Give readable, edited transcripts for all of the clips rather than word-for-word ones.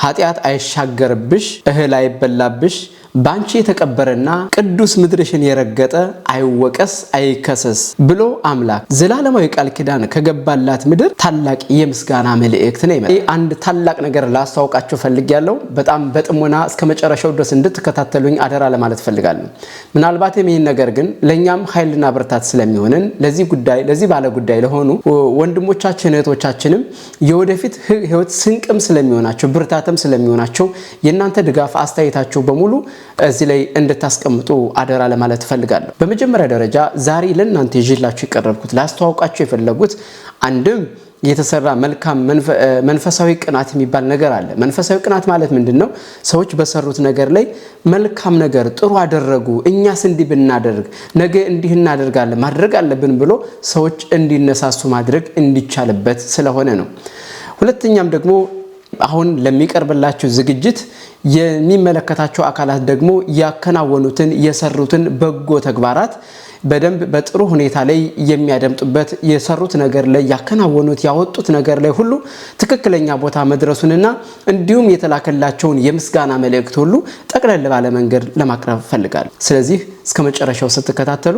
ኃጢአት አይሻገርብሽ እህል አይበላብሽ ባንቺ የተቀበረና ቅዱስ ምድርሽን የረገጠ አይወቀስ አይከሰስ ብሎ አምላክ ዘላለማዊ ቃል ኪዳን ከገባላት ምድር ታላቅ የምስጋና መልእክት ነው። አንድ ታላቅ ነገር ላስተዋውቃችሁ ፈልጊያለሁ። በጣም በጥሞና እስከ መጨረሻው ድረስ እንድትከታተሉኝ አደራ ለማለት ፈልጋለሁ። ምናልባት ይህን ነገር ግን ለኛም ኃይልና ብርታት ስለሚሆነን ለዚህ ባለ ጉዳይ ለሆኑ ወንድሞቻችን እህቶቻችንም የወደፊት ህይወት ስንቅም ስለሚሆናቸው ብርታትም ስለሚሆናቸው የእናንተ ድጋፍ አስተያየታችሁ በሙሉ እዚህ ላይ እንድታስቀምጡ አደራ ለማለት ፈልጋለሁ። በመጀመሪያ ደረጃ ዛሬ ለእናንተ ይዤላችሁ የቀረብኩት ላስተዋውቃችሁ የፈለጉት አንድም የተሰራ መልካም መንፈሳዊ ቅናት የሚባል ነገር አለ። መንፈሳዊ ቅናት ማለት ምንድነው? ሰዎች በሰሩት ነገር ላይ መልካም ነገር ጥሩ አደረጉ፣ እኛስ እንዲህ ብናደርግ ነገ እንዲህ እናደርጋለን ማድረግ አለብን ብሎ ሰዎች እንዲነሳሱ ማድረግ እንዲቻልበት ስለሆነ ነው። ሁለተኛም ደግሞ አሁን ለሚቀርብላችሁ ዝግጅት የሚመለከታቸው አካላት ደግሞ ያከናወኑትን የሰሩትን በጎ ተግባራት በደንብ በጥሩ ሁኔታ ላይ የሚያደምጡበት የሰሩት ነገር ላይ ያከናወኑት ያወጡት ነገር ላይ ሁሉ ትክክለኛ ቦታ መድረሱንና እንዲሁም የተላከላቸውን የምስጋና መልእክት ሁሉ ጠቅለል ባለ መንገድ ለማቅረብ ፈልጋለሁ። ስለዚህ እስከ መጨረሻው ስትከታተሉ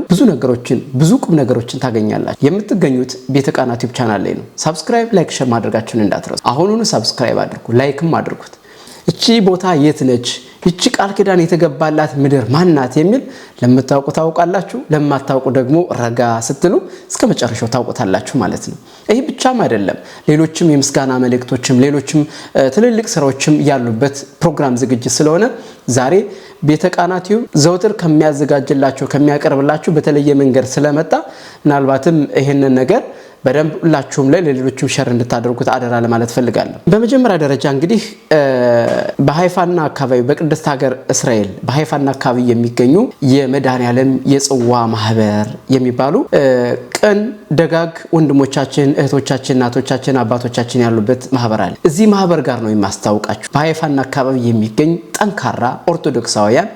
ብዙ ቁም ነገሮችን ታገኛላችሁ። የምትገኙት ቤተቃና ዩቲዩብ ቻናል ላይ ነው። ሰብስክራይብ፣ ላይክ፣ ሼር ማድረጋችሁን እንዳትረሱ። አሁኑኑ ሰብስክራይብ አድርጉ፣ ላይክም አድርጉት። እቺ ቦታ የት ነች? እቺ ቃል ኪዳን የተገባላት ምድር ማናት? የሚል ለምታውቁ ታውቃላችሁ፣ ለማታውቁ ደግሞ ረጋ ስትሉ እስከ መጨረሻው ታውቁታላችሁ ማለት ነው። ይሄ ብቻም አይደለም፣ ሌሎችም የምስጋና መልእክቶችም ሌሎችም ትልልቅ ስራዎችም ያሉበት ፕሮግራም ዝግጅት ስለሆነ ዛሬ ቤተቃና ዩቲዩብ ዘውትር ከሚያዘጋጅላችሁ ከሚያቀርብላችሁ በተለየ መንገድ ስለመጣ ምናልባትም ይሄንን ነገር በደንብ ሁላችሁም ላይ ለሌሎችም ሸር እንድታደርጉት አደራ ለማለት ፈልጋለሁ። በመጀመሪያ ደረጃ እንግዲህ በሃይፋና አካባቢ በቅድስት ሀገር እስራኤል በሃይፋና አካባቢ የሚገኙ የመድኃኔዓለም የጽዋ ማህበር የሚባሉ ቅን ደጋግ ወንድሞቻችን እህቶቻችን እናቶቻችን አባቶቻችን ያሉበት ማህበር አለ። እዚህ ማህበር ጋር ነው የማስታውቃችሁ። በሃይፋና አካባቢ የሚገኝ ጠንካራ ኦርቶዶክሳውያን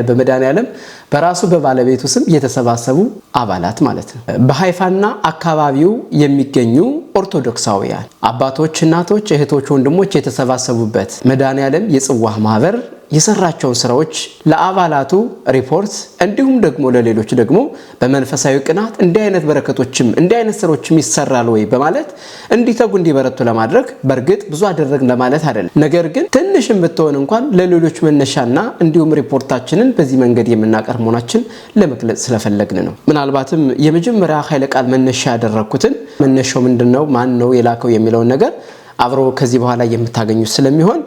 በመድኃኔዓለም በራሱ በባለቤቱ ስም የተሰባሰቡ አባላት ማለት ነው። በሃይፋና አካባቢው የሚገኙ ኦርቶዶክሳውያን አባቶች፣ እናቶች፣ እህቶች፣ ወንድሞች የተሰባሰቡበት መድኃኔዓለም የጽዋ ማህበር የሰራቸውን ስራዎች ለአባላቱ ሪፖርት እንዲሁም ደግሞ ለሌሎች ደግሞ በመንፈሳዊ ቅናት እንዲህ አይነት በረከቶችም እንዲህ አይነት ስራዎችም ይሰራል ወይ በማለት እንዲተጉ እንዲበረቱ ለማድረግ በእርግጥ ብዙ አደረግን ለማለት አይደለም። ነገር ግን ትንሽም ብትሆን እንኳን ለሌሎች መነሻና እንዲሁም ሪፖርታችንን በዚህ መንገድ የምናቀርብ መሆናችን ለመግለጽ ስለፈለግን ነው። ምናልባትም የመጀመሪያ ኃይለ ቃል መነሻ ያደረኩትን መነሻው ምንድነው ማን ነው የላከው የሚለውን ነገር አብሮ ከዚህ በኋላ የምታገኙት ስለሚሆን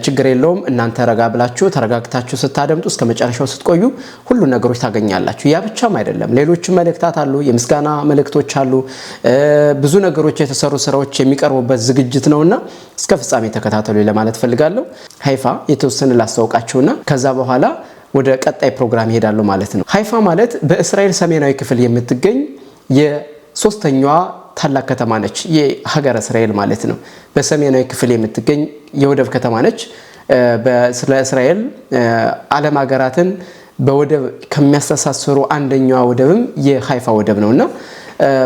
ችግር የለውም። እናንተ ረጋ ብላችሁ ተረጋግታችሁ ስታደምጡ እስከ መጨረሻው ስትቆዩ ሁሉ ነገሮች ታገኛላችሁ። ያ ብቻም አይደለም፣ ሌሎች መልእክታት አሉ፣ የምስጋና መልእክቶች አሉ፣ ብዙ ነገሮች የተሰሩ ስራዎች የሚቀርቡበት ዝግጅት ነውና እስከ ፍጻሜ ተከታተሉ ለማለት ፈልጋለሁ። ሃይፋ የተወሰነ ላስተዋውቃችሁና ከዛ በኋላ ወደ ቀጣይ ፕሮግራም ይሄዳሉ ማለት ነው። ሃይፋ ማለት በእስራኤል ሰሜናዊ ክፍል የምትገኝ የሶስተኛዋ ታላቅ ከተማ ነች። የሀገረ እስራኤል ማለት ነው። በሰሜናዊ ክፍል የምትገኝ የወደብ ከተማ ነች። በእስራኤል ዓለም ሀገራትን በወደብ ከሚያስተሳስሩ አንደኛዋ ወደብም የሃይፋ ወደብ ነውና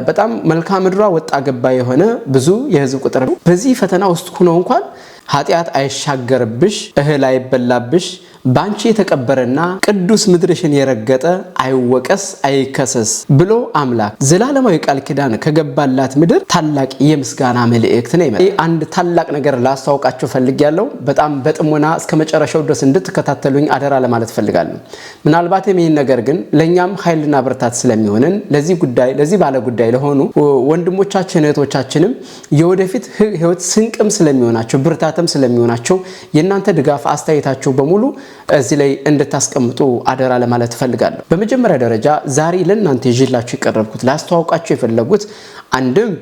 በጣም መልክዓ ምድሯ ወጣ ገባ የሆነ ብዙ የህዝብ ቁጥር ነው። በዚህ ፈተና ውስጥ ሆኖ እንኳን ኃጢአት አይሻገርብሽ እህል አይበላብሽ ባንቺ የተቀበረና ቅዱስ ምድርሽን የረገጠ አይወቀስ አይከሰስ ብሎ አምላክ ዘላለማዊ ቃል ኪዳን ከገባላት ምድር ታላቅ የምስጋና መልእክት ነው። አንድ ታላቅ ነገር ላስተዋውቃችሁ ፈልጊያለሁ። በጣም በጥሞና እስከ መጨረሻው ድረስ እንድትከታተሉኝ አደራ ለማለት ፈልጋለሁ። ምናልባት ይህን ነገር ግን ለኛም ኃይልና ብርታት ስለሚሆነን ለዚህ ባለ ጉዳይ ለሆኑ ወንድሞቻችን እህቶቻችንም የወደፊት ህይወት ስንቅም ስለሚሆናቸው ብርታትም ስለሚሆናቸው የእናንተ ድጋፍ አስተያየታችሁ በሙሉ እዚህ ላይ እንድታስቀምጡ አደራ ለማለት ፈልጋለሁ። በመጀመሪያ ደረጃ ዛሬ ለእናንተ ይዤላችሁ የቀረብኩት ላስተዋውቃችሁ የፈለጉት አንድም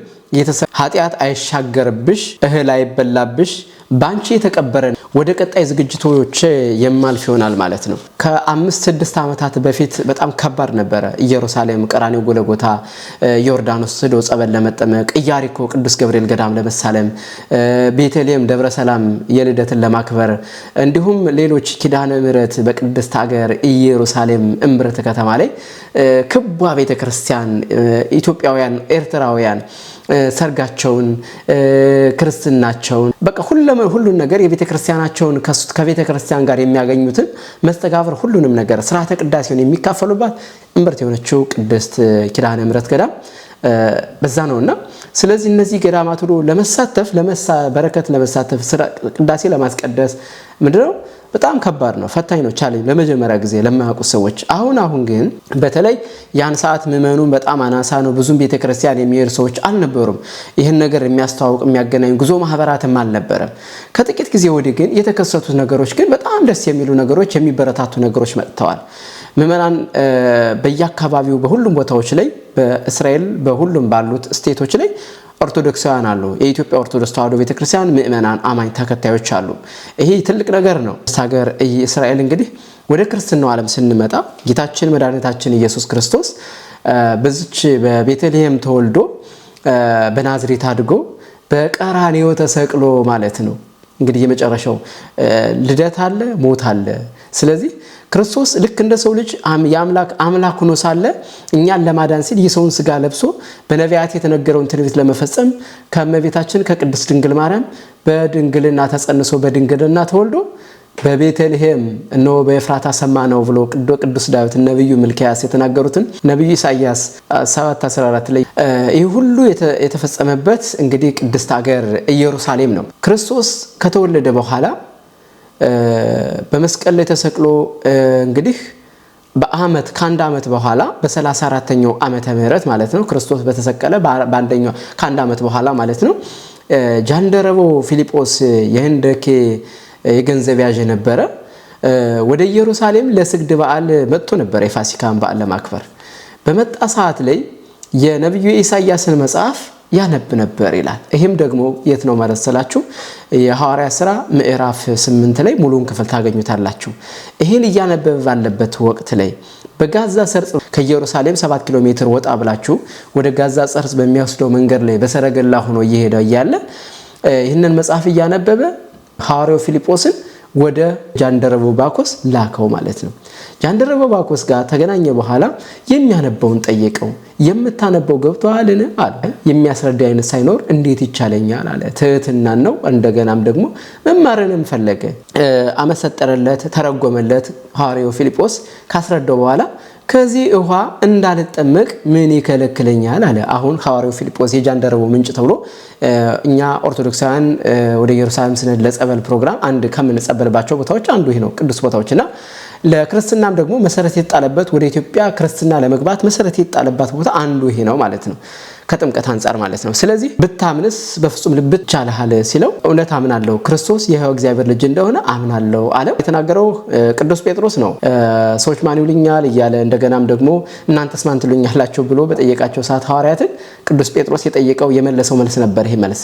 ኃጢአት አይሻገርብሽ እህል አይበላብሽ ባንቺ የተቀበረ ወደ ቀጣይ ዝግጅቶች የማልፍ ይሆናል ማለት ነው። ከ5-6 ዓመታት በፊት በጣም ከባድ ነበረ። ኢየሩሳሌም ቀራንዮ ጎልጎታ ዮርዳኖስ ሄዶ ጸበል ለመጠመቅ፣ ኢያሪኮ ቅዱስ ገብርኤል ገዳም ለመሳለም፣ ቤተልሔም ደብረ ሰላም የልደትን ለማክበር እንዲሁም ሌሎች ኪዳነ ምሕረት በቅድስት ሀገር ኢየሩሳሌም እምብርት ከተማ ላይ ክቧ ቤተክርስቲያን ኢትዮጵያውያን ኤርትራውያን ሰርጋቸውን፣ ክርስትናቸውን በቃ ሁሉን ነገር የቤተክርስቲያናቸውን ከቤተክርስቲያን ጋር የሚያገኙትን መስተጋብር ሁሉንም ነገር ስርዓተ ቅዳሴውን የሚካፈሉባት እምብርት የሆነችው ቅድስት ኪዳነ ምሕረት ገዳም በዛ ነውና ስለዚህ እነዚህ ገዳማት ሁሉ ለመሳተፍ በረከት ለመሳተፍ ቅዳሴ ለማስቀደስ ምንድነው በጣም ከባድ ነው፣ ፈታኝ ነው፣ ቻሌንጅ ለመጀመሪያ ጊዜ ለማያውቁ ሰዎች። አሁን ግን በተለይ ያን ሰዓት ምዕመኑ በጣም አናሳ ነው፣ ብዙም ቤተክርስቲያን የሚሄዱ ሰዎች አልነበሩም። ይህን ነገር የሚያስተዋውቅ የሚያገናኝ ጉዞ ማህበራትም አልነበረም። ከጥቂት ጊዜ ወዲህ ግን የተከሰቱት ነገሮች ግን በጣም ደስ የሚሉ ነገሮች፣ የሚበረታቱ ነገሮች መጥተዋል። ምዕመናን በየአካባቢው በሁሉም ቦታዎች ላይ በእስራኤል በሁሉም ባሉት ስቴቶች ላይ ኦርቶዶክሳውያን አሉ። የኢትዮጵያ ኦርቶዶክስ ተዋሕዶ ቤተክርስቲያን ምዕመናን አማኝ ተከታዮች አሉ። ይሄ ትልቅ ነገር ነው። ሀገር እስራኤል እንግዲህ ወደ ክርስትናው ዓለም ስንመጣ ጌታችን መድኃኒታችን ኢየሱስ ክርስቶስ በዚች በቤተልሔም ተወልዶ በናዝሬት አድጎ በቀራንዮ ተሰቅሎ ማለት ነው እንግዲህ የመጨረሻው ልደት አለ፣ ሞት አለ። ስለዚህ ክርስቶስ ልክ እንደ ሰው ልጅ አምላክ ሆኖ ሳለ እኛን ለማዳን ሲል የሰውን ስጋ ለብሶ በነቢያት የተነገረውን ትንቢት ለመፈጸም ከእመቤታችን ከቅድስት ድንግል ማርያም በድንግልና ተጸንሶ በድንግልና ተወልዶ በቤተልሔም እነሆ በኤፍራታ ሰማነው ብሎ ቅዱስ ዳዊት ነብዩ ሚልክያስ የተናገሩትን ነብዩ ኢሳይያስ 7:14 ላይ ይህ ሁሉ የተፈጸመበት እንግዲህ ቅድስት ሀገር ኢየሩሳሌም ነው። ክርስቶስ ከተወለደ በኋላ በመስቀል ላይ ተሰቅሎ እንግዲህ ከአንድ ዓመት በኋላ በ34ኛው ዓመተ ምህረት ማለት ነው ክርስቶስ በተሰቀለ ከአንድ ዓመት በኋላ ማለት ነው ጃንደረባው ፊልጶስ የህንደኬ የገንዘብ ያዥ ነበረ። ወደ ኢየሩሳሌም ለስግድ በዓል መጥቶ ነበር፣ የፋሲካን በዓል ለማክበር። በመጣ ሰዓት ላይ የነብዩ ኢሳይያስን መጽሐፍ ያነብ ነበር ይላል። ይሄም ደግሞ የት ነው መረሰላችሁ? የሐዋርያ ሥራ ምዕራፍ 8 ላይ ሙሉን ክፍል ታገኙታላችሁ። ይሄን እያነበበ ባለበት ወቅት ላይ በጋዛ ሰርጽ ከኢየሩሳሌም 7 ኪሎ ሜትር ወጣ ብላችሁ ወደ ጋዛ ሰርጽ በሚወስደው መንገድ ላይ በሰረገላ ሆኖ እየሄደ እያለ ይህንን መጽሐፍ እያነበበ ሐዋርያው ፊልጶስን ወደ ጃንደረባው ባኮስ ላከው ማለት ነው። ጃንደረባው ባኮስ ጋር ተገናኘ በኋላ የሚያነበውን ጠየቀው። የምታነበው ገብቶሃል አለ። የሚያስረዳ አይነት ሳይኖር እንዴት ይቻለኛል አለ። ትህትናን ነው። እንደገናም ደግሞ መማርንም ፈለገ። አመሰጠረለት፣ ተረጎመለት። ሐዋርያው ፊልጶስ ካስረዳው በኋላ ከዚህ ውሃ እንዳልጠመቅ ምን ይከለክለኛል አለ። አሁን ሐዋርያው ፊልጶስ የጃንደረባው ምንጭ ተብሎ እኛ ኦርቶዶክሳውያን ወደ ኢየሩሳሌም ስንሄድ ለጸበል ፕሮግራም አንድ ከምንጸበልባቸው ቦታዎች አንዱ ይሄ ነው፣ ቅዱስ ቦታዎችና ለክርስትናም ደግሞ መሰረት የተጣለበት ወደ ኢትዮጵያ ክርስትና ለመግባት መሰረት የተጣለበት ቦታ አንዱ ይሄ ነው ማለት ነው፣ ከጥምቀት አንፃር ማለት ነው። ስለዚህ ብታምንስ በፍጹም ልብ ይቻልሃል ሲለው እውነት አምናለሁ ክርስቶስ የሕያው እግዚአብሔር ልጅ እንደሆነ አምናለሁ አለ። የተናገረው ቅዱስ ጴጥሮስ ነው። ሰዎች ማን ይሉኛል እያለ እንደገናም ደግሞ እናንተስ ማን ትሉኛላችሁ ብሎ በጠየቃቸው ሰዓት ሐዋርያትን ቅዱስ ጴጥሮስ የጠየቀው የመለሰው መልስ ነበር። ይሄ መልስ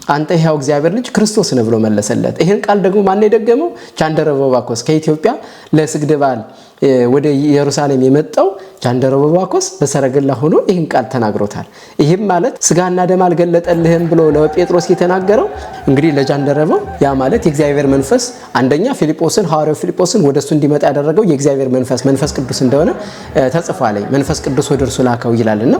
አንተ ሕያው እግዚአብሔር ልጅ ክርስቶስ ነህ ብሎ መለሰለት። ይሄን ቃል ደግሞ ማን ነው የደገመው? ጃንደረባው ባኮስ ከኢትዮጵያ ለስግድ በዓል ወደ ኢየሩሳሌም የመጣው ጃንደረባው ባኮስ በሰረገላ ሆኖ ይህን ቃል ተናግሮታል። ይህም ማለት ስጋና ደም አልገለጠልህም ብሎ ለጴጥሮስ የተናገረው እንግዲህ ለጃንደረባው ያ ማለት የእግዚአብሔር መንፈስ አንደኛ ፊልጶስን ሐዋርያው ፊልጶስን ወደሱ እንዲመጣ ያደረገው የእግዚአብሔር መንፈስ ቅዱስ እንደሆነ ተጽፏል። መንፈስ ቅዱስ ወደ እርሱ ላከው ይላልና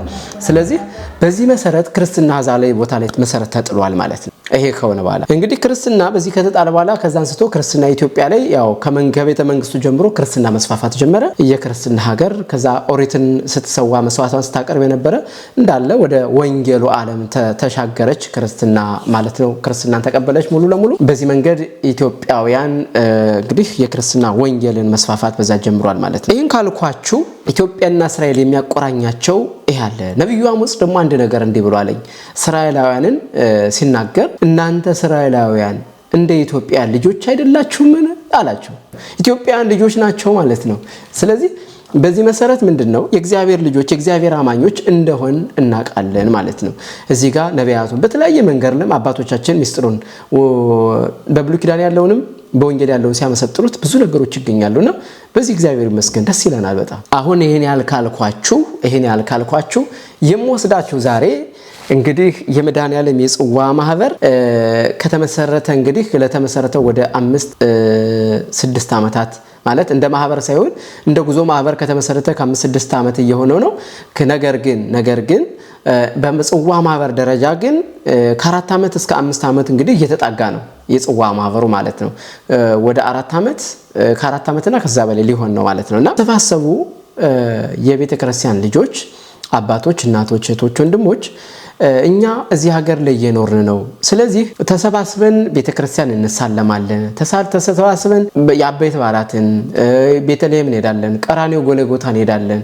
ስለዚህ በዚህ መሰረት ክርስትና ዛሬ ቦታ ላይ መሰረት ተጥሏል ማለት ነው። ይሄ ከሆነ በኋላ እንግዲህ ክርስትና በዚህ ከተጣለ በኋላ ከዛ አንስቶ ክርስትና ኢትዮጵያ ላይ ያው ከቤተ መንግስቱ ጀምሮ ክርስትና መስፋፋት ጀመረ። የክርስትና ሀገር ከዛ ኦሪትን ስትሰዋ መስዋዕቷን ስታቀርብ የነበረ እንዳለ ወደ ወንጌሉ ዓለም ተሻገረች ክርስትና ማለት ነው። ክርስትናን ተቀበለች ሙሉ ለሙሉ። በዚህ መንገድ ኢትዮጵያውያን እንግዲህ የክርስትና ወንጌልን መስፋፋት በዛ ጀምሯል ማለት ነው። ይህን ካልኳችሁ ኢትዮጵያና እስራኤል የሚያቆራኛቸው ይሄ አለ። ነብዩ አሞጽ ደግሞ አንድ ነገር እንዲህ ብሎ አለኝ። እስራኤላውያንን ሲናገር እናንተ እስራኤላውያን እንደ ኢትዮጵያ ልጆች አይደላችሁምን አላቸው። ኢትዮጵያውያን ልጆች ናቸው ማለት ነው። ስለዚህ በዚህ መሰረት ምንድነው የእግዚአብሔር ልጆች የእግዚአብሔር አማኞች እንደሆን እናውቃለን ማለት ነው። እዚህ ጋር ነቢያቱን በተለያየ መንገድ አባቶቻችን ሚስጥሩን በብሉይ ኪዳን ያለውንም በወንጌል ያለውን ሲያመሰጥሩት ብዙ ነገሮች ይገኛሉና በዚህ እግዚአብሔር ይመስገን ደስ ይለናል በጣም። አሁን ይሄን ያልካልኳችሁ የምወስዳችሁ ዛሬ እንግዲህ የመድኃኔዓለም የጽዋ ማህበር ከተመሰረተ እንግዲህ ለተመሰረተው ወደ 5-6 ዓመታት ማለት እንደ ማህበር ሳይሆን እንደ ጉዞ ማህበር ከተመሰረተ ከ5-6 ዓመት እየሆነው ነው። ነገር ግን በጽዋ ማህበር ደረጃ ግን ከ4 ዓመት እስከ 5 ዓመት እንግዲህ እየተጣጋ ነው የጽዋ ማህበሩ ማለት ነው። ወደ 4 ዓመት ከ4 ዓመትና ከዛ በላይ ሊሆን ነው ማለት ነውና ተፋሰቡ የቤተ ክርስቲያን ልጆች፣ አባቶች፣ እናቶች፣ እህቶች፣ ወንድሞች እኛ እዚህ ሀገር ላይ እየኖርን ነው። ስለዚህ ተሰባስበን ቤተክርስቲያን እንሳለማለን። ተሰባስበን የአበይት በዓላትን ቤተልሔም እንሄዳለን፣ ቀራንዮ ጎልጎታ እንሄዳለን፣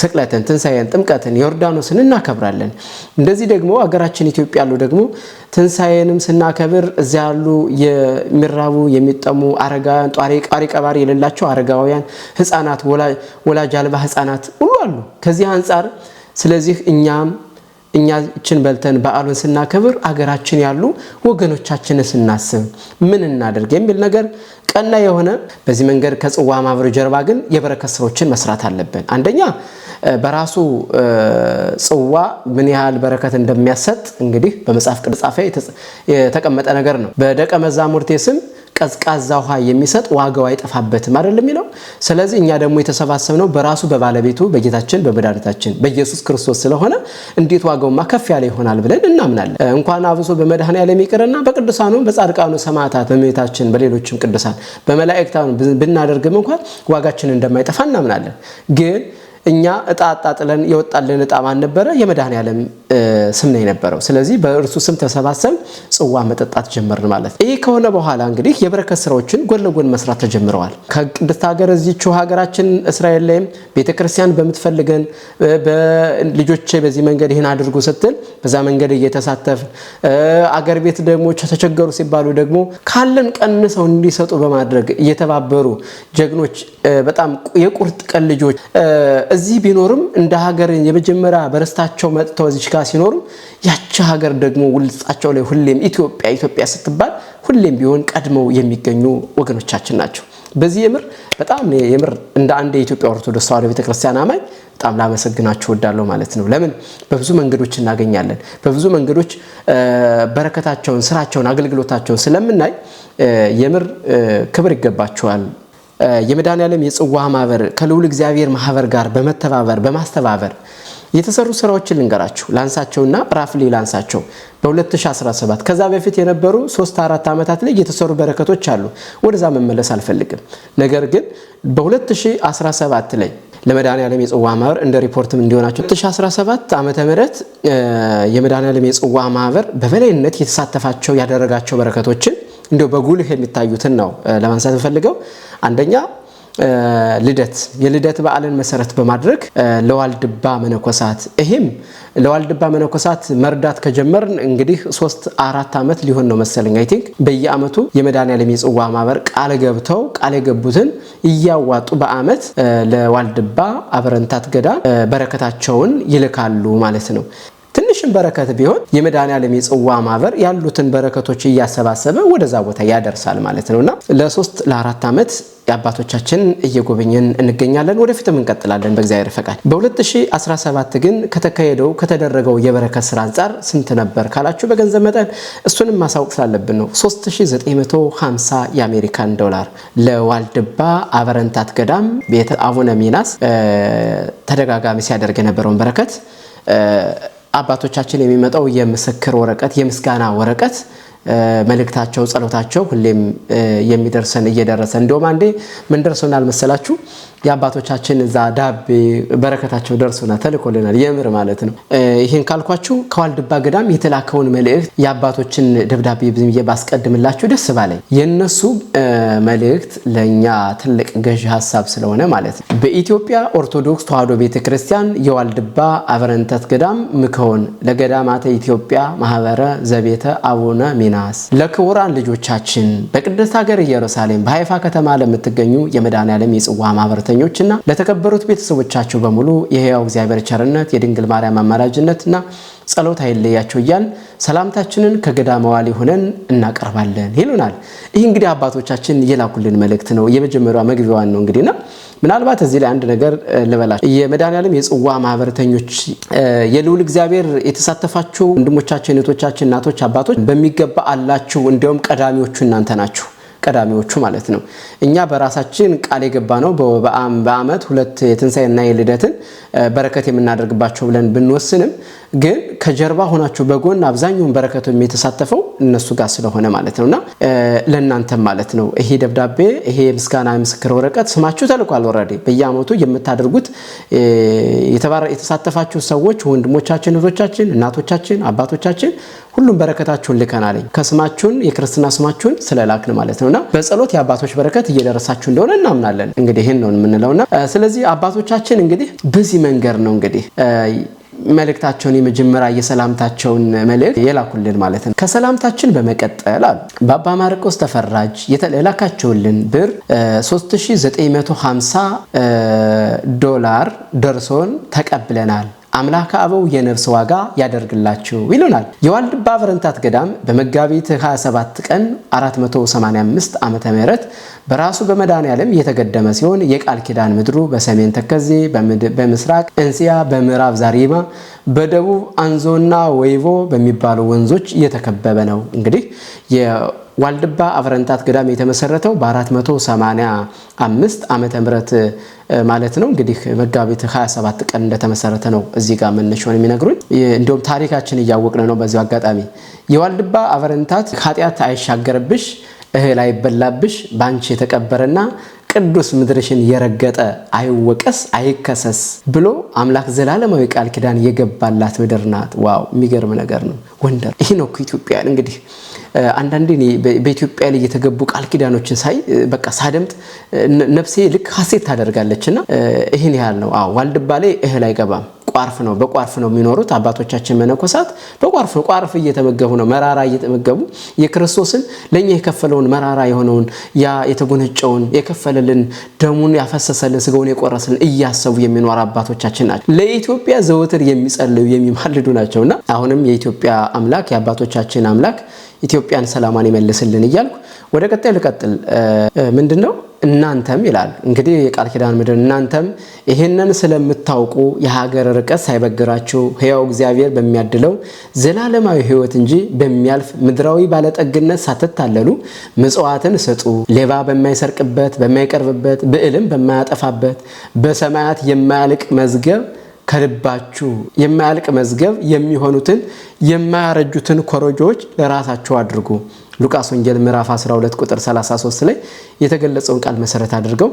ስቅለትን፣ ትንሳኤን፣ ጥምቀትን፣ ዮርዳኖስን እናከብራለን። እንደዚህ ደግሞ ሀገራችን ኢትዮጵያ ያሉ ደግሞ ትንሳኤንም ስናከብር እዚያ ያሉ የሚራቡ የሚጠሙ አረጋውያን፣ ጧሪ ቀባሪ የሌላቸው አረጋውያን፣ ህፃናት፣ ወላጅ አልባ ህፃናት ሁሉ አሉ ከዚህ አንፃር ስለዚህ እኛችን በልተን በዓሉን ስናከብር አገራችን ያሉ ወገኖቻችንን ስናስብ ምን እናደርግ የሚል ነገር ቀና የሆነ በዚህ መንገድ ከጽዋ ማህበሩ ጀርባ ግን የበረከት ስራዎችን መስራት አለብን። አንደኛ በራሱ ጽዋ ምን ያህል በረከት እንደሚያሰጥ እንግዲህ በመጽሐፍ ቅዱስ የተቀመጠ ነገር ነው። በደቀ መዛሙርቴ ስም ቀዝቃዛ ውሃ የሚሰጥ ዋጋው አይጠፋበትም አይደለም የሚለው። ስለዚህ እኛ ደግሞ የተሰባሰብነው በራሱ በባለቤቱ በጌታችን በመድኃኒታችን በኢየሱስ ክርስቶስ ስለሆነ እንዴት ዋጋውማ ከፍ ያለ ይሆናል ብለን እናምናለን። እንኳን አብሶ በመድኃኔዓለም ይቅርና በቅዱሳኑ በጻድቃኑ ሰማዕታት በእመቤታችን በሌሎችም ቅዱሳን በመላእክታኑ ብናደርግም እንኳን ዋጋችን እንደማይጠፋ እናምናለን። ግን እኛ እጣ አጣጥለን የወጣልን እጣ ማን ነበረ? የመድኃኔዓለም ስም ነው የነበረው። ስለዚህ በእርሱ ስም ተሰባሰብ ጽዋ መጠጣት ጀመርን ማለት ነው። ይህ ከሆነ በኋላ እንግዲህ የበረከት ስራዎችን ጎን ለጎን መስራት ተጀምረዋል። ከቅድስት ሀገር እዚህችው ሀገራችን እስራኤል ላይም ቤተክርስቲያን በምትፈልገን ልጆቼ በዚህ መንገድ ይህን አድርጉ ስትል በዛ መንገድ እየተሳተፍ አገር ቤት ደግሞ ተቸገሩ ሲባሉ ደግሞ ካለን ቀንሰው እንዲሰጡ በማድረግ እየተባበሩ ጀግኖች በጣም የቁርጥ ቀን ልጆች እዚህ ቢኖርም እንደ ሀገር የመጀመሪያ በርስታቸው መጥተው እዚህ ጋር ሲኖሩ ያቺ ሀገር ደግሞ ውልጻቸው ላይ ሁሌም ኢትዮጵያ ስትባል ሁሌም ቢሆን ቀድመው የሚገኙ ወገኖቻችን ናቸው። በዚህ በጣም እንደ አንድ የኢትዮጵያ ኦርቶዶክስ ተዋሕዶ ቤተክርስቲያን አማኝ በጣም ላመሰግናችሁ እወዳለሁ ማለት ነው። ለምን በብዙ መንገዶች እናገኛለን። በብዙ መንገዶች በረከታቸውን፣ ስራቸውን፣ አገልግሎታቸውን ስለምናይ ክብር ይገባቸዋል። የመድኃኔዓለም የጽዋ ማህበር ከልዑል እግዚአብሔር ማህበር ጋር በማስተባበር የተሰሩ ስራዎችን ልንገራችሁ ላንሳቸውና ራፍሊ ላንሳቸው። በ2017 ከዛ በፊት የነበሩ 3-4 ዓመታት ላይ የተሰሩ በረከቶች አሉ። ወደዛ መመለስ አልፈልግም። ነገር ግን በ2017 ላይ ለመድኃኔዓለም የጽዋ ማህበር እንደ ሪፖርትም እንዲሆናቸው 2017 ዓመተ ምህረት የመድኃኔዓለም የጽዋ ማህበር በበላይነት የተሳተፋቸው ያደረጋቸው በረከቶችን እንደው በጉልህ የሚታዩትን ነው ለማንሳት ፈልገው። አንደኛ የልደት በዓልን መሰረት በማድረግ ለዋልድባ መነኮሳት ይሄም ለዋልድባ መነኮሳት መርዳት ከጀመርን እንግዲህ 3-4 ዓመት ሊሆን ነው መሰለኝ። አይ ቲንክ በየዓመቱ የመድኃኔዓለም የጽዋ ማህበር ቃል የገቡትን እያዋጡ በዓመት ለዋልድባ አበረንታት ገዳም በረከታቸውን ይልካሉ ማለት ነው። ትንሽም በረከት ቢሆን የመድኃኔዓለም የጽዋ ማህበር ያሉትን በረከቶች እያሰባሰበ ወደዛ ቦታ ያደርሳል ማለት ነውና ለ3-4 ዓመት የአባቶቻችን እየጎበኘን እንገኛለን። ወደፊትም እንቀጥላለን በእግዚአብሔር ፈቃድ። በ2017 ግን ከተደረገው የበረከት ስራ አንጻር ስንት ነበር ካላችሁ በገንዘብ መጠን እሱንም ማሳወቅ ስላለብን ነው። 3950 የአሜሪካን ዶላር ለዋልድባ አበረንታት ገዳም ቤተ አቡነ ሚናስ ተደጋጋሚ ሲያደርግ የነበረውን በረከት አባቶቻችን የሚመጣው የምስክር ወረቀት የምስጋና ወረቀት መልእክታቸው ጸሎታቸው ሁሌም የሚደርሰን እየደረሰ እንደውም አንዴ ምን ደርሶናል መሰላችሁ? የአባቶቻችን እዛ ዳቤ በረከታቸው ደርሶና ተልኮልናል። የምር ማለት ነው። ይሄን ካልኳችሁ ከዋልድባ ገዳም የተላከውን መልእክት የአባቶችን ደብዳቤ ብዬ ባስቀድምላችሁ ደስ ባለኝ። የነሱ መልእክት ለኛ ትልቅ ገዥ ሐሳብ ስለሆነ ማለት ነው። በኢትዮጵያ ኦርቶዶክስ ተዋሕዶ ቤተክርስቲያን የዋልድባ አበረንታት ገዳም ምክሆን ለገዳማተ ኢትዮጵያ ማህበረ ዘቤተ አቡነ ሚናስ ለክቡራን ልጆቻችን በቅድስት ሀገር ኢየሩሳሌም በሃይፋ ከተማ ለምትገኙ የመድኃኔዓለም የጽዋ ማህበር እና ለተከበሩት ቤተሰቦቻቸው በሙሉ የሕያው እግዚአብሔር ቸርነት የድንግል ማርያም አማላጅነትና ጸሎት አይለያቸው እያልን ሰላምታችንን ከገዳማዋሊ ሆነን እናቀርባለን ይሉናል። ይህ እንግዲህ አባቶቻችን የላኩልን መልእክት ነው። የመጀመሪያው መግቢያዋን ነው እንግዲህና ምናልባት እዚህ ላይ አንድ ነገር ልበላችሁ። የመድኃኔዓለም የጽዋ ማህበረተኞች የልዑል እግዚአብሔር የተሳተፋችሁ ወንድሞቻችን፣ እህቶቻችን፣ እናቶች፣ አባቶች በሚገባ አላችሁ። እንዲያውም ቀዳሚዎቹ እናንተ ናችሁ። ቀዳሚዎቹ ማለት ነው። እኛ በራሳችን ቃል የገባነው በአመት 2 የትንሳኤና የልደትን በረከት የምናደርግባቸው ብለን ብንወስንም ግን ከጀርባ ሆናችሁ በጎን አብዛኛውን በረከቱ የተሳተፈው እነሱ ጋር ስለሆነ ማለት ነውና ለእናንተም ማለት ነው ይሄ ደብዳቤ ይሄ ምስጋና ምስክር ወረቀት ስማችሁ ተልቋል። ኦሬዲ በየአመቱ የምታደርጉት የተሳተፋችሁ ሰዎች ወንድሞቻችን፣ እህቶቻችን፣ እናቶቻችን፣ አባቶቻችን ሁሉም በረከታችሁን ልከናለኝ ከስማችሁን የክርስትና ስማችሁን ስለላክን ማለት ነውና በጸሎት የአባቶች በረከት እየደረሳችሁ እንደሆነ እናምናለን። እንግዲህ ይሄን ነው የምንለውና ስለዚህ አባቶቻችን እንግዲህ በዚህ መንገድ ነው እንግዲህ መልእክታቸውን የመጀመሪያ የሰላምታቸውን መልእክት የላኩልን ማለት ነው። ከሰላምታችን በመቀጠል አሉ በአባ ማርቆስ ተፈራጅ የተላካቸውልን ብር $3950 ደርሶን ተቀብለናል። አምላከ አበው የነፍስ ዋጋ ያደርግላችሁ ይሉናል። የዋልድባ በረንታት ገዳም በመጋቢት 27 ቀን 485 ዓመተ ምህረት በራሱ በመድኃኔዓለም የተገደመ ሲሆን የቃል ኪዳን ምድሩ በሰሜን ተከዜ፣ በምስራቅ እንሲያ፣ በምዕራብ ዛሪማ፣ በደቡብ አንዞና ወይቮ በሚባሉ ወንዞች የተከበበ ነው። እንግዲህ የዋልድባ አብረንታት ገዳም የተመሰረተው በ485 ዓመተ ምህረት ማለት ነው። እንግዲህ መጋቢት 27 ቀን እንደተመሰረተ ነው እዚህ ጋር መነሻውን የሚነግሩን። እንደውም ታሪካችን እያወቅን ነው። በዚሁ አጋጣሚ የዋልድባ አብረንታት ኃጢአት አይሻገርብሽ እህል አይበላብሽ ባንቺ የተቀበረና ቅዱስ ምድርሽን የረገጠ አይወቀስ አይከሰስ ብሎ አምላክ ዘላለማዊ ቃል ኪዳን የገባላት ምድር ናት። ዋው የሚገርም ነገር ነው። ወንደር ይሄ ነው ኢትዮጵያ። እንግዲህ አንዳንዴ በኢትዮጵያ ላይ የተገቡ ቃል ኪዳኖችን ሳይ በቃ ሳደምጥ ነፍሴ ልክ ሐሴት ታደርጋለችና ይሄን ያህል ነው። ዋልድባ ላይ እህል አይገባም። ቋርፍ ነው። በቋርፍ ነው የሚኖሩት አባቶቻችን መነኮሳት። ቋርፍ እየተመገቡ ነው። መራራ እየተመገቡ የክርስቶስን ለኛ የከፈለውን መራራ የሆነውን ያ የተጎነጨውን የከፈለልን ደሙን ያፈሰሰልን ስጋውን የቆረሰልን እያሰቡ የሚኖሩ አባቶቻችን ናቸው። ለኢትዮጵያ ዘወትር የሚጸልዩ የሚማልዱ ናቸውና አሁንም የኢትዮጵያ አምላክ የአባቶቻችን አምላክ ኢትዮጵያን ሰላማን ይመልስልን እያልኩ ወደ ቀጣይ ልቀጥል። ምንድነው እናንተም ይላል እንግዲህ የቃል ኪዳን ምድር እናንተም ይሄንን ስለምታውቁ የሀገር ርቀት ሳይበግራችሁ ሕያው እግዚአብሔር በሚያድለው ዘላለማዊ ሕይወት እንጂ በሚያልፍ ምድራዊ ባለጠግነት ሳትታለሉ ምጽዋትን ስጡ። ሌባ በማይሰርቅበት በማይቀርብበት ብዕልም በማያጠፋበት በሰማያት የማያልቅ መዝገብ ከልባችሁ የማያልቅ መዝገብ የሚሆኑትን የማያረጁትን ኮረጆዎች ለራሳችሁ አድርጉ። ሉቃስ ወንጌል ምዕራፍ 12 ቁጥር 33 ላይ የተገለጸውን ቃል መሰረት አድርገው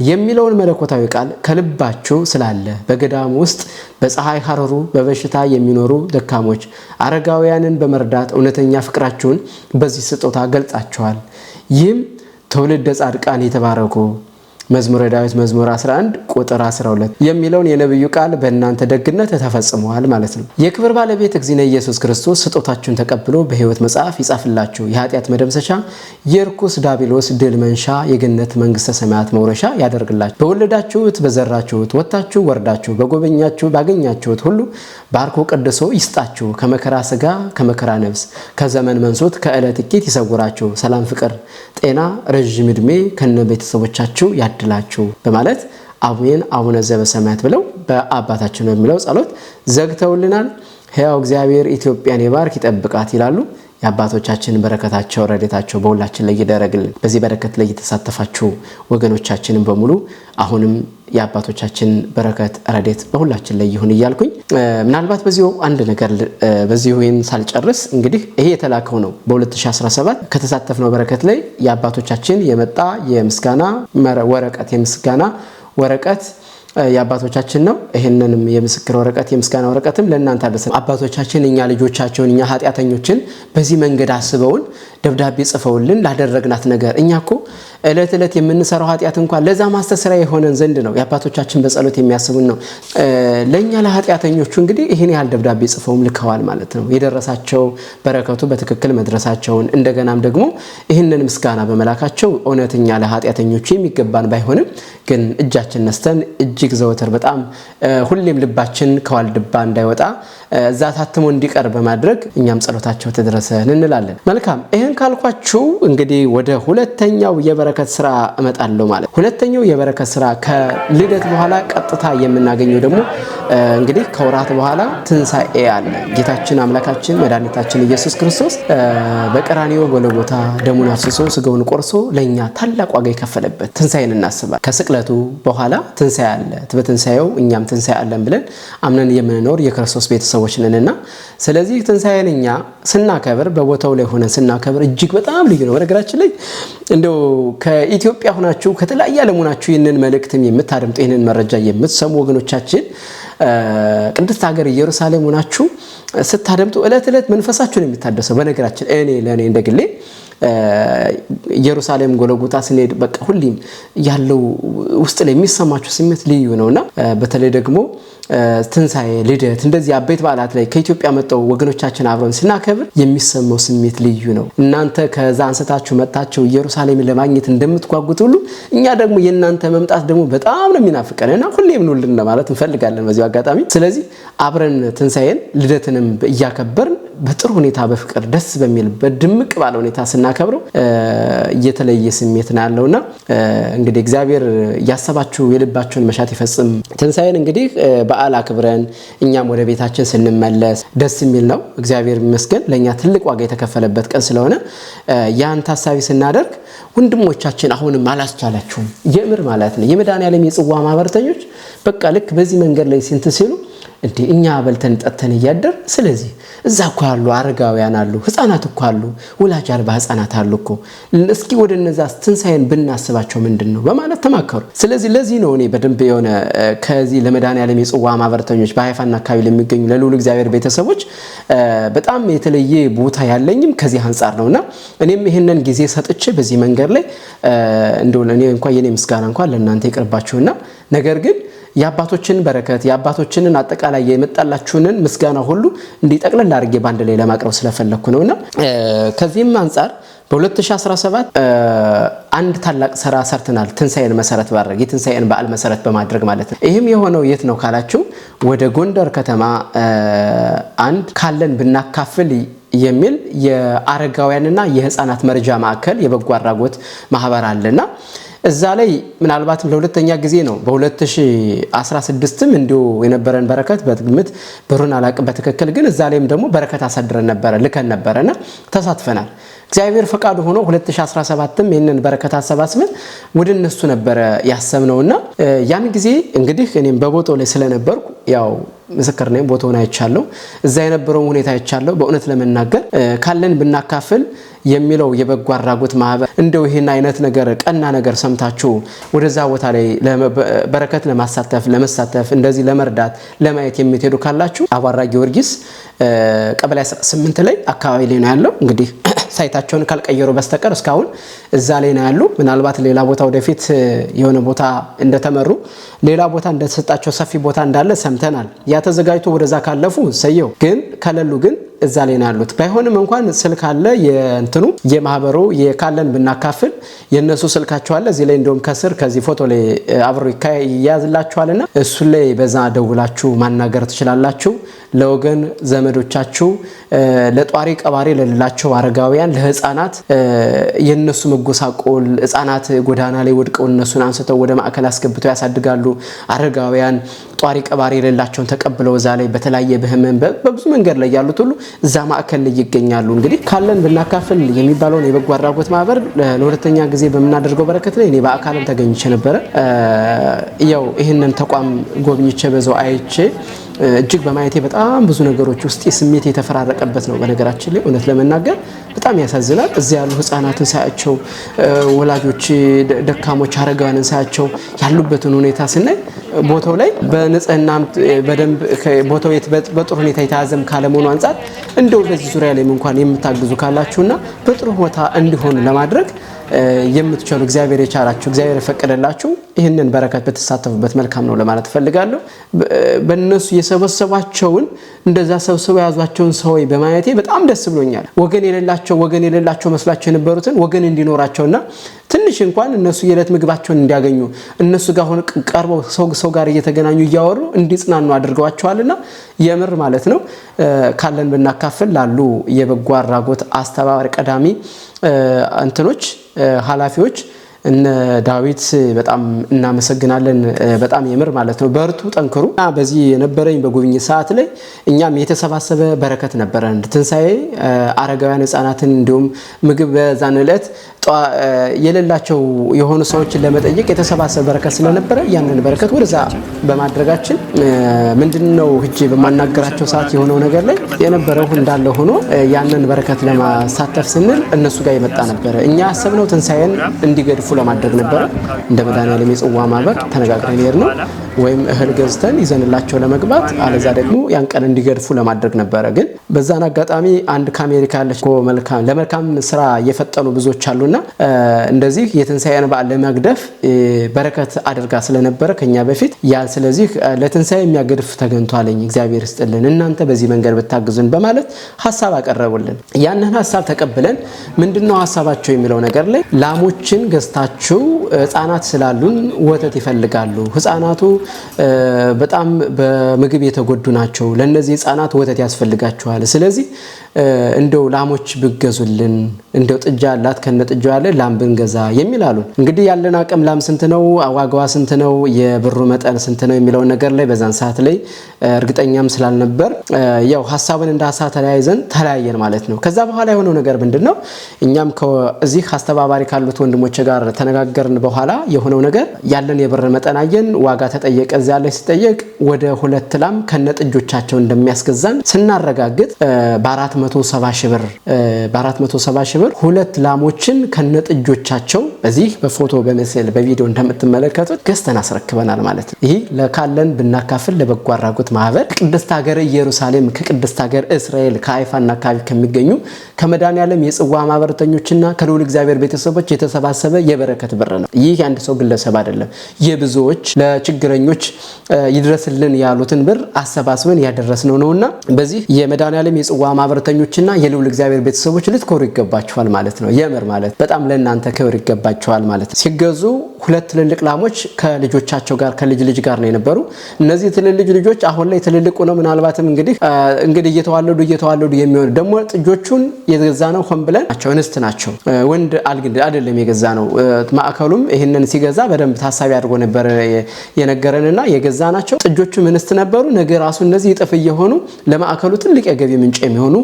የሚለውን መለኮታዊ ቃል ከልባችሁ ስላለ በገዳም ውስጥ በፀሐይ ሐሩሩ በበሽታ የሚኖሩ ደካሞች አረጋውያንን በመርዳት እውነተኛ ፍቅራችሁን በዚህ ስጦታ ገልጻችኋል። ይህም ትውልደ ጻድቃን የተባረኩ መዝሙረ ዳዊት መዝሙር 11 ቁጥር 12 የሚለውን የነብዩ ቃል በእናንተ ደግነት ተፈጽሟል ማለት ነው። የክብር ባለቤት እግዚእነ ኢየሱስ ክርስቶስ ስጦታችሁን ተቀብሎ በሕይወት መጽሐፍ ይጻፍላችሁ፣ የኃጢአት መደምሰሻ፣ የርኩስ ዲያብሎስ ድል መንሻ፣ የገነት መንግስተ ሰማያት መውረሻ ያደርግላችሁ። በወለዳችሁት በዘራችሁት ወጣችሁ ወርዳችሁ በጎበኛችሁ ባገኛችሁት ሁሉ ባርኮ ቀድሶ ይስጣችሁ። ከመከራ ስጋ ከመከራ ነፍስ ከዘመን መንሶት ከዕለት ጥቂት ይሰውራችሁ። ሰላም፣ ፍቅር፣ ጤና፣ ረጅም ዕድሜ ከነ ቤተሰቦቻችሁ ያድላችሁ በማለት አሜን አቡነ ዘበሰማያት ብለው በአባታችን ነው የሚለው ጸሎት ዘግተውልናል። ሕያው እግዚአብሔር ኢትዮጵያን ይባርክ ይጠብቃት ይላሉ። የአባቶቻችን በረከታቸው ረድኤታቸው በሁላችን ላይ ይደረግልን። በዚህ በረከት ላይ የተሳተፋችሁ ወገኖቻችንን በሙሉ አሁንም የአባቶቻችን በረከት ረድኤት በሁላችን ላይ ይሁን እያልኩኝ ምናልባት በዚሁ አንድ ነገር በዚሁ ይህን ሳልጨርስ እንግዲህ ይሄ የተላከው ነው በ2017 ከተሳተፍነው በረከት ላይ የአባቶቻችን የመጣ የምስጋና ወረቀት የምስጋና ወረቀት የአባቶቻችን ነው። ይሄንንም የምስክር ወረቀት የምስጋና ወረቀትም ለእናንተ አደረሰ። አባቶቻችን እኛ ልጆቻቸውን እኛ ኃጢአተኞችን በዚህ መንገድ አስበውን ደብዳቤ ጽፈውልን ላደረግናት ነገር እኛኮ እለት እለት የምንሰራው ኃጢአት እንኳን ለዛ ማስተስሪያ የሆነን ዘንድ ነው የአባቶቻችን በጸሎት የሚያስቡን ነው። ለኛ ለኃጢአተኞቹ እንግዲህ ይሄን ያህል ደብዳቤ ጽፈውም ልከዋል ማለት ነው። የደረሳቸው በረከቱ በትክክል መድረሳቸውን እንደገናም ደግሞ ይሄንን ምስጋና በመላካቸው እውነተኛ ለኃጢአተኞቹ የሚገባን ባይሆንም ግን እጃችን ነስተን እጅግ ዘወትር በጣም ሁሌም ልባችን ከዋልድባ እንዳይወጣ እዛ ታትሞ እንዲቀር በማድረግ እኛም ጸሎታቸው ተደረሰን እንላለን። መልካም ይሄን ካልኳችሁ እንግዲህ ወደ ሁለተኛው የበረከት ስራ እመጣለሁ ማለት። ሁለተኛው የበረከት ስራ ከልደት በኋላ ቀጥታ የምናገኘው ደግሞ እንግዲህ ከወራት በኋላ ትንሳኤ አለ። ጌታችን አምላካችን መድኃኒታችን ኢየሱስ ክርስቶስ በቀራንዮ ጎልጎታ ደሙን አፍስሶ ስጋውን ቆርሶ ለኛ ታላቅ ዋጋ የከፈለበት ትንሳኤን እናስባለን። ከስቅለቱ በኋላ ትንሳኤ አለ። በትንሳኤው እኛም ትንሳኤ አለን ብለን አምነን የምንኖር የክርስቶስ ቤተሰቦች ነንና ስለዚህ ትንሳኤን እኛ ስናከብር በቦታው ላይ ሆነን ስናከብር እጅግ በጣም ልዩ ነው። በነገራችን ላይ እንደው ከኢትዮጵያ ሆናችሁ ከተለያየ ዓለም ሆናችሁ ይህንን መልእክትም የምታደምጡ ይህንን መረጃ የምትሰሙ ወገኖቻችን ቅድስት ሀገር ኢየሩሳሌም ሆናችሁ ስታደምጡ እለት እለት መንፈሳችሁን የሚታደሰው በነገራችን ለኔ እንደግሌ ኢየሩሳሌም ጎልጎታ ስንሄድ በቃ ሁሌም ያለው ውስጥ ላይ የሚሰማችሁ ስሜት ልዩ ነውና በተለይ ደግሞ ትንሳኤ ልደት እንደዚህ አበይት በዓላት ላይ ከኢትዮጵያ መጣው ወገኖቻችን አብረን ስናከብር የሚሰማው ስሜት ልዩ ነው። እናንተ ከዛ አንስታችሁ መጣችሁ ኢየሩሳሌምን ለማግኘት እንደምትጓጉት ሁሉ እኛ ደግሞ የእናንተ መምጣት ደግሞ በጣም ነው የሚናፍቀንና ሁሌም ኑልን ማለት እንፈልጋለን በዚህ አጋጣሚ። ስለዚህ አብረን ትንሳኤን ልደትንም እያከበርን በጥሩ ሁኔታ በፍቅር ደስ በሚል በድምቅ ባለ ሁኔታ ስናከብረው የተለየ ስሜት ነው ያለውና እንግዲህ እግዚአብሔር ያሰባችሁ የልባችሁን መሻት ይፈጽም። ትንሳኤን እንግዲህ በዓል አክብረን እኛም ወደ ቤታችን ስንመለስ ደስ የሚል ነው። እግዚአብሔር ይመስገን ለኛ ትልቅ ዋጋ የተከፈለበት ቀን ስለሆነ ያን ታሳቢ ስናደርግ ወንድሞቻችን አሁንም አላስቻላችሁም የምር ማለት ነው የመድኃኔዓለም የጽዋ ማህበርተኞች በቃ ልክ በዚህ መንገድ ላይ ሲንት ሲሉ እንዴ እኛ በልተን ጠጥተን እያደር ስለዚህ እዛ እኮ ያሉ አረጋውያን አሉ ህፃናት እኮ አሉ ወላጅ አልባ ህፃናት አሉ እኮ እስኪ ወደ እነዛ ትንሳኤን ብናስባቸው ምንድነው በማለት ተማከሩ። ስለዚህ ለዚህ ነው እኔ በደንብ የሆነ ከዚህ ለመድኃኔዓለም የጽዋ ማህበርተኞች በሃይፋና አካባቢ ለሚገኙ ለልዑል እግዚአብሔር ቤተሰቦች በጣም የተለየ ቦታ ያለኝም ከዚህ አንፃር ነውና እኔም ይሄንን ጊዜ ሰጥቼ በዚህ መንገድ ላይ እንደው እኔ እንኳን የኔ ምስጋና እንኳን ለእናንተ ይቅርባችሁና ነገር ግን የአባቶችን በረከት የአባቶችንን አጠቃላይ የመጣላችሁንን ምስጋና ሁሉ እንዲጠቅለል አድርጌ ባንድ ላይ ለማቅረብ ስለፈለኩ ነውና ከዚህም አንፃር በ2017 አንድ ታላቅ ስራ ሰርተናል። ትንሳኤን መሰረት ባደረገ የትንሳኤን በዓል መሰረት በማድረግ ማለት ነው። ይሄም የሆነው የት ነው ካላችሁ ወደ ጎንደር ከተማ አንድ ካለን ብናካፍል የሚል የአረጋውያንና የህፃናት መርጃ ማዕከል የበጎ አድራጎት ማህበር አለና እዛ ላይ ምናልባትም ለሁለተኛ ጊዜ ነው በ2016ም እንዲሁ የነበረን በረከት በግምት ብሩን አላቅም በትክክል ግን እዛ ላይም ደግሞ በረከት አሳድረን ነበር ልከን ነበርና ተሳትፈናል። እግዚአብሔር ፈቃዱ ሆኖ 2017ም ይሄንን በረከት አሰባስበን ወደ እነሱ ነበር ያሰብነውና ያን ጊዜ እንግዲህ እኔም በቦታው ላይ ስለነበርኩ ያው ምስክር ነኝ ቦታውን አይቻለሁ እዛ የነበረው ሁኔታ አይቻለሁ። በእውነት ለመናገር ካለን ብናካፍል የሚለው የበጎ አድራጎት ማህበር እንደው ይሄን አይነት ነገር ቀና ነገር ሰምታችሁ ወደዛ ቦታ ላይ በረከት ለመሳተፍ እንደዚህ ለመርዳት ለማየት የምትሄዱ ካላችሁ አባራ ጊዮርጊስ ቀበሌ 8 ላይ አካባቢ ላይ ነው ያለው። እንግዲህ ሳይታቸውን ካልቀየሩ በስተቀር እስካሁን እዛ ላይ ነው ያሉ። ምናልባት ሌላ ቦታ ወደፊት የሆነ ቦታ እንደተመሩ ሌላ ቦታ እንደተሰጣቸው ሰፊ ቦታ እንዳለ ሰምተናል። ያ ተዘጋጅቶ ወደዛ ካለፉ ሰየው ግን ከለሉ ግን እዛ ላይ ነው ያሉት። ባይሆንም እንኳን ስልክ አለ የእንትኑ የማህበሩ የካለን ብናካፍል የነሱ ስልካቸው አለ እዚህ ላይ እንደውም ከስር ከዚህ ፎቶ ላይ አብሮ ይያዝላችኋልና እሱ ላይ በዛ ደውላችሁ ማናገር ትችላላችሁ። ለወገን ዘመዶቻችሁ ለጧሪ ቀባሪ ለሌላቸው አረጋውያን ለህፃናት የነሱ መጎሳቆል ህፃናት ጎዳና ላይ ወድቀው እነሱን አንስተው ወደ ማዕከል አስገብተው ያሳድጋሉ። አረጋውያን ጧሪ ቀባሪ የሌላቸውን ተቀብለው እዛ ላይ በተለያየ በህመም በብዙ መንገድ ላይ ያሉት ሁሉ እዛ ማዕከል ላይ ይገኛሉ። እንግዲህ ካለን ብናካፍል የሚባለውን የበጎ አድራጎት ማህበር ለሁለተኛ ጊዜ በመናደርገው በረከት ላይ እኔ በአካልም ተገኝቼ ነበር። ያው ይሄንን ተቋም ጎብኝቼ በዛው አይቼ እጅግ በማየቴ በጣም ብዙ ነገሮች ውስጥ ስሜት የተፈራረቀበት ነው። በነገራችን ላይ እውነት ለመናገር በጣም ያሳዝናል። እዚያ ያሉ ህፃናትን ሳያቸው ወላጆች ደካሞች አረጋውያንን ሳያቸው ያሉበትን ሁኔታ ስናይ ቦታው ላይ በንጽህና በደንብ ቦታው በጥሩ ሁኔታ የተያዘም ካለመሆኑ አንፃር እንደው በዚህ ዙሪያ ላይ እንኳን የምታግዙ ካላችሁና በጥሩ ቦታ እንዲሆን ለማድረግ የምትችሉ እግዚአብሔር የቻላችሁ እግዚአብሔር የፈቀደላችሁ ይህንን በረከት በተሳተፉበት መልካም ነው ለማለት ፈልጋለሁ። በእነሱ የሰበሰባቸውን እንደዛ ሰብስበው ያዟቸውን ሰዎች በማየቴ በጣም ደስ ብሎኛል። ወገን የሌላቸው መስላቸው የነበሩትን ወገን እንዲኖራቸውና ትንሽ እንኳን እነሱ የዕለት ምግባቸውን እንዲያገኙ እነሱ ጋር ሆነ ቀርበው ሰው ጋር እየተገናኙ እያወሩ እንዲጽናኑ አድርገዋቸዋልና የምር ማለት ነው ካለን ብናካፍል ላሉ የበጎ አድራጎት አስተባባሪ ቀዳሚ እንትኖች ኃላፊዎች እነ ዳዊት በጣም እናመሰግናለን። በጣም የምር ማለት ነው። በርቱ፣ ጠንክሩ። በዚህ የነበረኝ በጉብኝት ሰዓት ላይ እኛም የተሰባሰበ በረከት ነበረ። ትንሳኤ አረጋውያን ህፃናትን እንዲሁም ምግብ በዛን ዕለት የሌላቸው የሆኑ ሰዎችን ለመጠየቅ የተሰባሰበ በረከት ስለነበረ ያንን በረከት ወደዛ በማድረጋችን ምንድነው ህጄ በማናገራቸው ሰዓት የሆነው ነገር ላይ የነበረው እንዳለ ሆኖ ያንን በረከት ለማሳተፍ ስንል እነሱ ጋር የመጣ ነበረ። እኛ ያሰብነው ትንሳኤን እንዲገድፉ ለማድረግ ነበረ። እንደ መድኃኔዓለም የጽዋ ማህበር ተነጋግረን ሄድ ነው ወይም እህል ገዝተን ይዘንላቸው ለመግባት አለዛ ደግሞ ያን ቀን እንዲገድፉ ለማድረግ ነበረ። ግን በዛን አጋጣሚ አንድ ከአሜሪካ ያለች ለመልካም ስራ እየፈጠኑ ብዙዎች አሉና እንደዚህ የትንሳኤን በዓል ለመግደፍ በረከት አድርጋ ስለነበረ ከኛ በፊት ያ ስለዚህ ለትንሳኤ የሚያገድፍ ተገኝቷልኝ እግዚአብሔር ይስጥልን እናንተ በዚህ መንገድ ብታግዙን በማለት ሐሳብ አቀረቡልን። ያንን ሐሳብ ተቀብለን ምንድነው ሐሳባቸው የሚለው ነገር ላይ ላሞችን ገዝታችሁ ህፃናት ስላሉን ወተት ይፈልጋሉ፣ ህፃናቱ በጣም በምግብ የተጎዱ ናቸው፣ ለነዚህ ህፃናት ወተት ያስፈልጋቸዋል። ስለዚህ እንደው ላሞች ብገዙልን እንደው ጥጃ አላት ከነጥጃው ያለ ላም ብንገዛ የሚላሉ። እንግዲህ ያለን አቅም ላም ስንት ነው፣ ዋጋዋ ስንት ነው፣ የብሩ መጠን ስንት ነው የሚለው ነገር ላይ በዛን ሰዓት ላይ እርግጠኛም ስላልነበር ያው ሐሳቡን እንደ ሐሳብ ተለያየን ማለት ነው። ከዛ በኋላ የሆነው ነገር ምንድነው እኛም ከዚህ አስተባባሪ ካሉት ወንድሞች ጋር ተነጋገርን። በኋላ የሆነው ነገር ያለን የብር መጠን አየን፣ ዋጋ ተጠየቀ። እዛ ላይ ሲጠየቅ ወደ 2 ላም ከነጥጆቻቸው እንደሚያስገዛን ስናረጋግጥ በ470 ሺህ ብር 2 ላሞችን ከነጥጆቻቸው በዚህ በፎቶ በምስል በቪዲዮ እንደምትመለከቱት ገዝተን አስረክበናል ማለት ነው። ይሄ ለካለን ብናካፍል ለበጎ አድራጎት ማህበር ቅድስት ሀገር ኢየሩሳሌም ከቅድስት ሀገር እስራኤል ከአይፋና አካባቢ ከሚገኙ ከመድኃኔዓለም የጽዋ ማህበረተኞችና ከልዑል እግዚአብሔር ቤተሰቦች የተሰባሰበ የበረከት ብር ነው። ይህ አንድ ሰው ግለሰብ አይደለም። የብዙዎች ለችግረኞች ይድረስልን ያሉትን ብር አሰባስበን ያደረስነው ነውና በዚህ የመድኃኔዓለም የጽዋ ማህበረተኞችና የልዑል እግዚአብሔር ቤተሰቦች ልትኮሩ ይገባቸዋል ማለት ነው። የምር ማለት በጣም ለእናንተ ክብር ይገባቸዋል ማለት ነው። ሲገዙ 2 ትልልቅ ላሞች ከልጆቻቸው ጋር ከልጅ ጋር ነው የነበሩ። እነዚህ ትልልቅ ልጆች አሁን ላይ ትልልቁ ነው። ምናልባትም እንግዲህ እየተዋለዱ የሚሆን ደግሞ ጥጆቹን የገዛ ነው ሆን ብለን ናቸው። እንስት ናቸው፣ ወንድ አይደለም የገዛ ነው። ማዕከሉም ይሄንን ሲገዛ በደንብ ታሳቢ አድርጎ ነበር የነገረንና የገዛ ናቸው። ጥጆቹ እንስት ነበሩ። ነገር ራሱ እነዚህ ይጥፍ እየሆኑ ለማዕከሉ ትልቅ የገቢ ምንጭ የሚሆኑ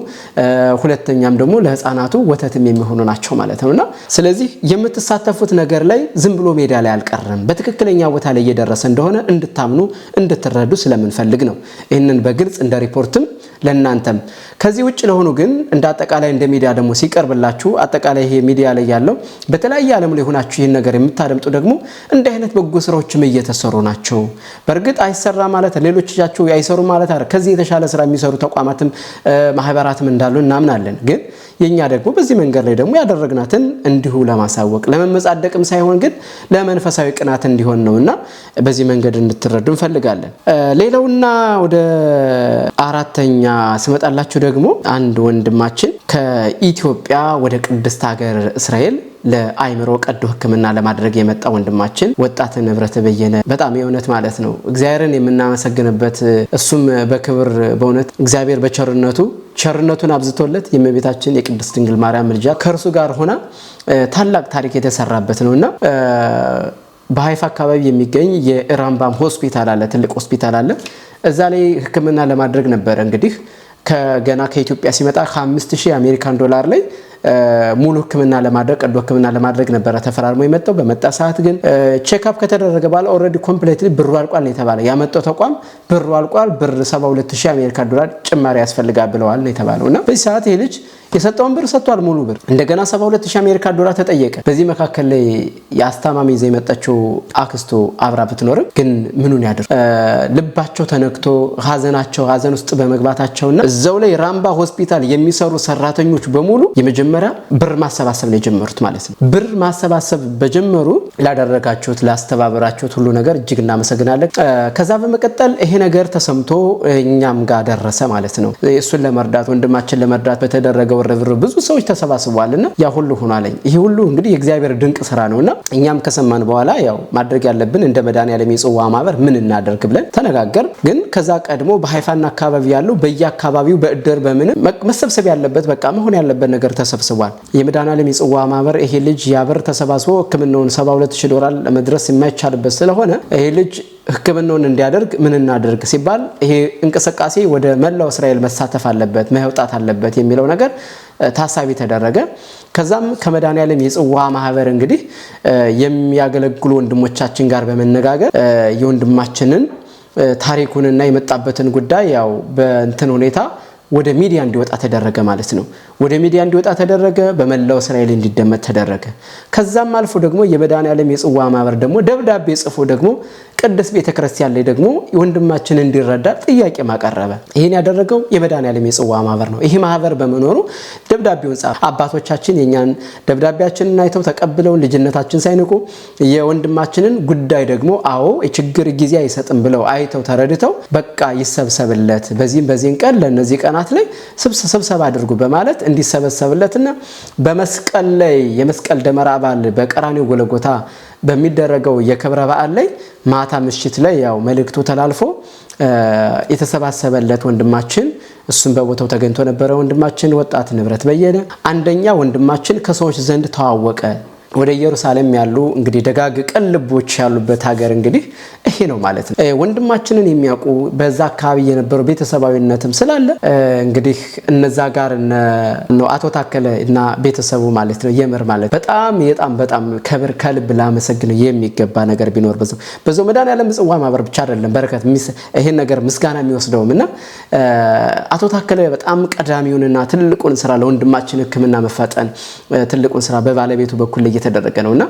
ሁለተኛም ደግሞ ለህፃናቱ ወተትም የሚሆኑ ናቸው ማለት ነውና ስለዚህ የምትሳተፉት ነገር ላይ ዝም ብሎ ሜዳ ላይ አልቀረም፣ በትክክለኛ ቦታ ላይ እየደረሰ እንደሆነ እንድታምኑ እንድትረዱ ስለምንፈልግ ነው። ይህንን በግልጽ እንደ ሪፖርትም ለእናንተም ከዚህ ውጭ ለሆኑ ግን እንደ አጠቃላይ እንደ ሚዲያ ደግሞ ሲቀርብላችሁ አጠቃላይ ይሄ ሚዲያ ላይ ያለው በተለያየ ዓለም ላይ ሆናችሁ ይህን ነገር የምታደምጡ ደግሞ እንደ አይነት በጎ ስራዎችም እየተሰሩ ናቸው። በእርግጥ አይሰራ ማለት ሌሎቻችሁ አይሰሩ ማለት አይደል። ከዚህ የተሻለ ስራ የሚሰሩ ተቋማትም ማህበራትም እንዳሉ እናምናለን። ግን የኛ ደግሞ በዚህ መንገድ ላይ ደግሞ ያደረግናትን እንዲሁ ለማሳወቅ ለመመጻደቅም ሳይሆን ግን ለመንፈሳዊ ቅናት እንዲሆን ነውና በዚህ መንገድ እንድትረዱ እንፈልጋለን። ሌላውና ወደ አራተኛ ስመጣላችሁ ደግሞ አንድ ወንድማችን ከኢትዮጵያ ወደ ቅድስት ሀገር እስራኤል ለአይምሮ ቀዶ ሕክምና ለማድረግ የመጣ ወንድማችን ወጣት ንብረት በየነ በጣም የእውነት ማለት ነው እግዚአብሔርን የምናመሰግንበት እሱም በክብር በእውነት እግዚአብሔር ቸርነቱን አብዝቶለት የእመቤታችን የቅድስት ድንግል ማርያም ምልጃ ከእርሱ ጋር ሆና ታላቅ ታሪክ የተሰራበት ነውና በሃይፋ አካባቢ የሚገኝ የራምባም ሆስፒታል አለ፣ ትልቅ ሆስፒታል አለ። እዛ ላይ ሕክምና ለማድረግ ነበር እንግዲህ ከገና ከኢትዮጵያ ሲመጣ $5000 አሜሪካን ዶላር ላይ ሙሉ ሕክምና ለማድረግ ቀዶ ሕክምና ለማድረግ ነበር ተፈራርሞ የመጣው። በመጣ ሰዓት ግን ቼክአፕ ከተደረገ በኋላ ኦሬዲ ኮምፕሊትሊ ብሩ አልቋል ነው የተባለው። ያመጣው ተቋም ብሩ አልቋል፣ ብር $72000 አሜሪካን ዶላር ጭማሪ ያስፈልጋል ብለዋል ነው የተባለውና በዚህ ሰዓት ይሄ ልጅ የሰጠውን ብር ሰጥቷል፣ ሙሉ ብር። እንደገና $72000 አሜሪካን ዶላር ተጠየቀ። በዚህ መካከል ላይ ያስታማሚ ይዘው የመጣችው አክስቶ አብራ ብትኖርም ግን ምኑን ያድር ልባቸው ተነክቶ ሀዘን ውስጥ በመግባታቸውና እዛው ላይ ራምባ ሆስፒታል የሚሰሩ ሰራተኞች በሙሉ የመጀመሪያ ብር ማሰባሰብ ነው የጀመሩት ማለት ነው። ብር ማሰባሰብ በጀመሩ ላደረጋችሁት ላስተባበራችሁት ሁሉ ነገር እጅግ እናመሰግናለን። ከዛ በመቀጠል ይሄ ነገር ተሰምቶ እኛም ጋር ደረሰ ማለት ነው። እሱን ለመርዳት ወንድማችን ለመርዳት በተደረገው በተደረገው ርብርብ ብዙ ሰዎች ተሰባስበዋልና ያ ሁሉ ሆኗልኝ። ይሄ ሁሉ እንግዲህ የእግዚአብሔር ድንቅ ስራ ነውና እኛም ከሰማን በኋላ ያው ማድረግ ያለብን እንደ መድኃኔዓለም የጽዋ ማህበር ምን እናደርግ ብለን ተነጋገር። ግን ከዛ ቀድሞ በሃይፋና አካባቢ ያለው በየአካባቢው በእድር በምን መሰብሰብ ያለበት በቃ መሆን ያለበት ነገር ተሰብስቧል። የመድኃኔዓለም የጽዋ ማህበር ይሄ ልጅ ያበር ተሰባስቦ ሕክምናውን $72000 ለመድረስ የማይቻልበት ስለሆነ ይሄ ልጅ ሕክምናውን እንዲያደርግ ምን እናደርግ ሲባል ይሄ እንቅስቃሴ ወደ መላው እስራኤል መሳተፍ አለበት መውጣት አለበት የሚለው ነገር ታሳቢ ተደረገ። ከዛም ከመድኃኔዓለም የጽዋ ማህበር እንግዲህ የሚያገለግሉ ወንድሞቻችን ጋር በመነጋገር የወንድማችንን ታሪኩንና የመጣበትን ጉዳይ ያው በእንትን ሁኔታ ወደ ሚዲያ እንዲወጣ ተደረገ ማለት ነው። ወደ ሚዲያ እንዲወጣ ተደረገ፣ በመላው እስራኤል እንዲደመጥ ተደረገ። ከዛም አልፎ ደግሞ የመድኃኔዓለም የጽዋ ማህበር ደግሞ ደብዳቤ ጽፎ ደግሞ ቅድስት ቤተክርስቲያን ላይ ደግሞ ወንድማችን እንዲረዳ ጥያቄ ማቀረበ። ይሄን ያደረገው የመድኃኔዓለም የጽዋ ማህበር ነው። ይሄ ማህበር በመኖሩ ደብዳቤውን ጻፈ። አባቶቻችን የኛን ደብዳቤያችንን አይተው ተቀብለው ልጅነታችን ሳይንቁ የወንድማችንን ጉዳይ ደግሞ አዎ የችግር ጊዜ አይሰጥም ብለው አይተው ተረድተው በቃ ይሰብሰብለት በዚህን ቀን ለነዚህ ቀናት ላይ ስብሰባ አድርጉ በማለት እንዲሰበሰብለትና በመስቀል ላይ የመስቀል ደመራ በዓል በቀራንዮ ጎልጎታ በሚደረገው የክብረ በዓል ላይ ማታ ምሽት ላይ ያው መልእክቱ ተላልፎ የተሰባሰበለት ወንድማችን እሱም በቦታው ተገኝቶ ነበረ። ወንድማችን ወጣት ንብረት በየነ አንደኛ ወንድማችን ከሰዎች ዘንድ ተዋወቀ። ወደ ኢየሩሳሌም ያሉ እንግዲህ ደጋግ ቀልቦች ያሉበት ሀገር እንግዲህ ይሄ ነው ማለት ነው። ወንድማችንን የሚያውቁ በዛ አካባቢ የነበረው ቤተሰባዊነትም ስላለ እንግዲህ እነዛ ጋር ነው አቶ ታከለ እና ቤተሰቡ ማለት ነው የምር ማለት በጣም ከብር ከልብ ላመሰግነው የሚገባ ነገር ቢኖር በዛው መድኃኔዓለም ጽዋ ማህበር ብቻ አይደለም በረከት ይሄን ነገር ምስጋና የሚወስደውምና አቶ ታከለ በጣም ቀዳሚውንና ትልቁን ስራ ለወንድማችን ሕክምና መፋጠን ትልቁን ስራ በባለቤቱ በኩል እየተደረገ ነውና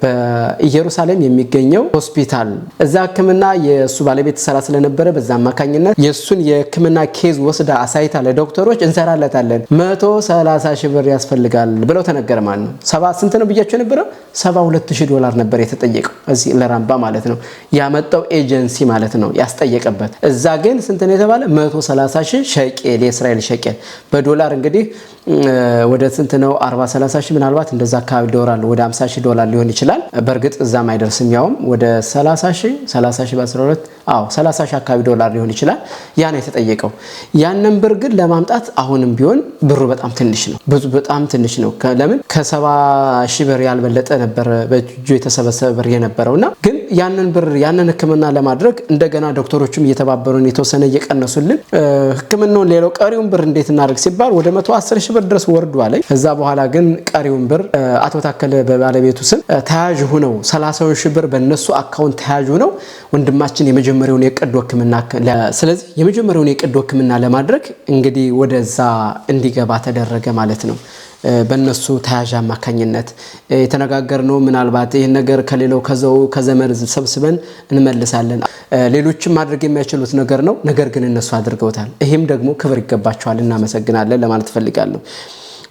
በኢየሩሳሌም የሚገኘው ሆስፒታል እዛ ሕክምና የሱ ባለቤት ሰራ ስለነበረ በዛ አማካኝነት የሱን የሕክምና ኬዝ ወስዳ አሳይታ ለዶክተሮች እንሰራለታለን $130,000 ያስፈልጋል ብለው ተነገረ ማለት ነው። ስንት ነው ብያቸው ነበር? $72,000 ነበር የተጠየቀው እዚህ ለራምባ ማለት ነው ያመጣው ኤጀንሲ ማለት ነው ያስጠየቀበት። እዛ ግን ስንት ነው የተባለ? $130,000 ሸቄል የእስራኤል ሸቄል በዶላር እንግዲህ ወደ ስንት ነው 40-30 ምናልባት እንደዛ አካባቢ ዶላር ወደ $50,000 ሊሆን ይችላል። በርግጥ እዛም አይደርስም ያውም ወደ 30,000 በ12 $30,000 አካባቢ ዶላር ሊሆን ይችላል። ያ ነው የተጠየቀው። ያንን ብር ግን ለማምጣት አሁንም ቢሆን ብሩ በጣም ትንሽ ነው በጣም ትንሽ ነው። ለምን $70,000 ያልበለጠ ነበር በእጁ የተሰበሰበ ብር የነበረውና ግን ያንን ብር ያንን ሕክምና ለማድረግ እንደገና ዶክተሮቹም እየተባበሩን የተወሰነ እየቀነሱልን ሕክምናውን ሌላው ቀሪውን ብር እንዴት እናደርግ ሲባል ወደ $110,000 ድረስ ወርዷል። ከዛ በኋላ ግን ቀሪውን ብር አቶ ታከለ በባለቤቱ ስም ተያዥ ሆነው $30,000 በእነሱ አካውንት ተያዥ ሆነው ወንድማችን የመጀመሪያውን የቀዶ ሕክምና ስለዚህ የመጀመሪያውን የቀዶ ሕክምና ለማድረግ እንግዲህ ወደዛ እንዲገባ ተደረገ ማለት ነው። በእነሱ ተያዥ አማካኝነት የተነጋገርነው ምናልባት ይሄን ነገር ከሌላው ከዘመን ሰብስበን እንመልሳለን ሌሎችም ማድረግ የማይችሉት ነገር ነው። ነገር ግን እነሱ አድርገውታል። ይሄም ደግሞ ክብር ይገባቸዋል እናመሰግናለን ለማለት ፈልጋለሁ።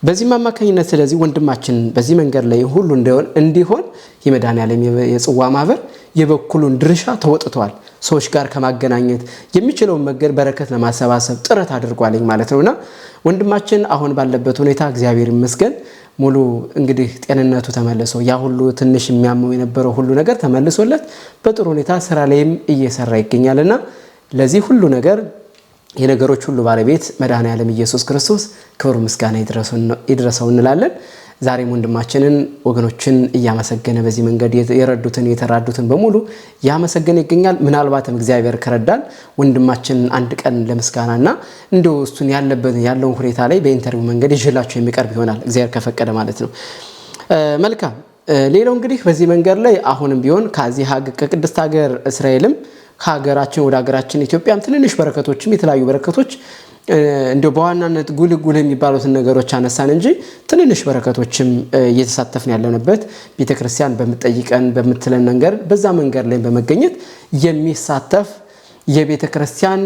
በዚህ አማካኝነት ስለዚህ ወንድማችን በዚህ መንገድ ላይ ሁሉ እንዲሆን የመድኃኔዓለም የጽዋ ማህበር የበኩሉን ድርሻ ተወጥቷል። ሰዎች ጋር ከማገናኘት የሚችለውን መንገድ በረከት ለማሰባሰብ ጥረት አድርጓልኝ ማለት ነውና ወንድማችን አሁን ባለበት ሁኔታ እግዚአብሔር ይመስገን ሙሉ እንግዲህ ጤንነቱ ተመልሶ ያ ሁሉ ትንሽ የሚያመው የነበረው ሁሉ ነገር ተመልሶለት በጥሩ ሁኔታ ስራ ላይም እየሰራ ይገኛልና ለዚህ ሁሉ ነገር የነገሮች ሁሉ ባለቤት መድኃኔዓለም ኢየሱስ ክርስቶስ ክብር ምስጋና ይድረሰው እንላለን። ዛሬም ወንድማችንን ወገኖችን እያመሰገነ በዚህ መንገድ የረዱትን የተራዱትን በሙሉ ያመሰገነ ይገኛል። ምናልባትም እግዚአብሔር ከረዳን ወንድማችን አንድ ቀን ለምስጋናና እንደው እሱን ያለውን ሁኔታ ላይ በኢንተርቪው መንገድ ይዤላችሁ የሚቀርብ ይሆናል እግዚአብሔር ከፈቀደ ማለት ነው። መልካም ሌላው እንግዲህ በዚህ መንገድ ላይ አሁንም ቢሆን ከቅድስት ሀገር እስራኤልም ከሀገራችን ወደ ሀገራችን ኢትዮጵያም ትንንሽ በረከቶችም የተለያዩ በረከቶች እንደው በዋናነት ጉልጉል የሚባሉትን ነገሮች አነሳን እንጂ ትንንሽ በረከቶችም እየተሳተፍን ያለንበት ቤተክርስቲያን በመጠይቀን በመትለን ነገር በዛ መንገድ ላይ በመገኘት የሚሳተፍ የቤተክርስቲያን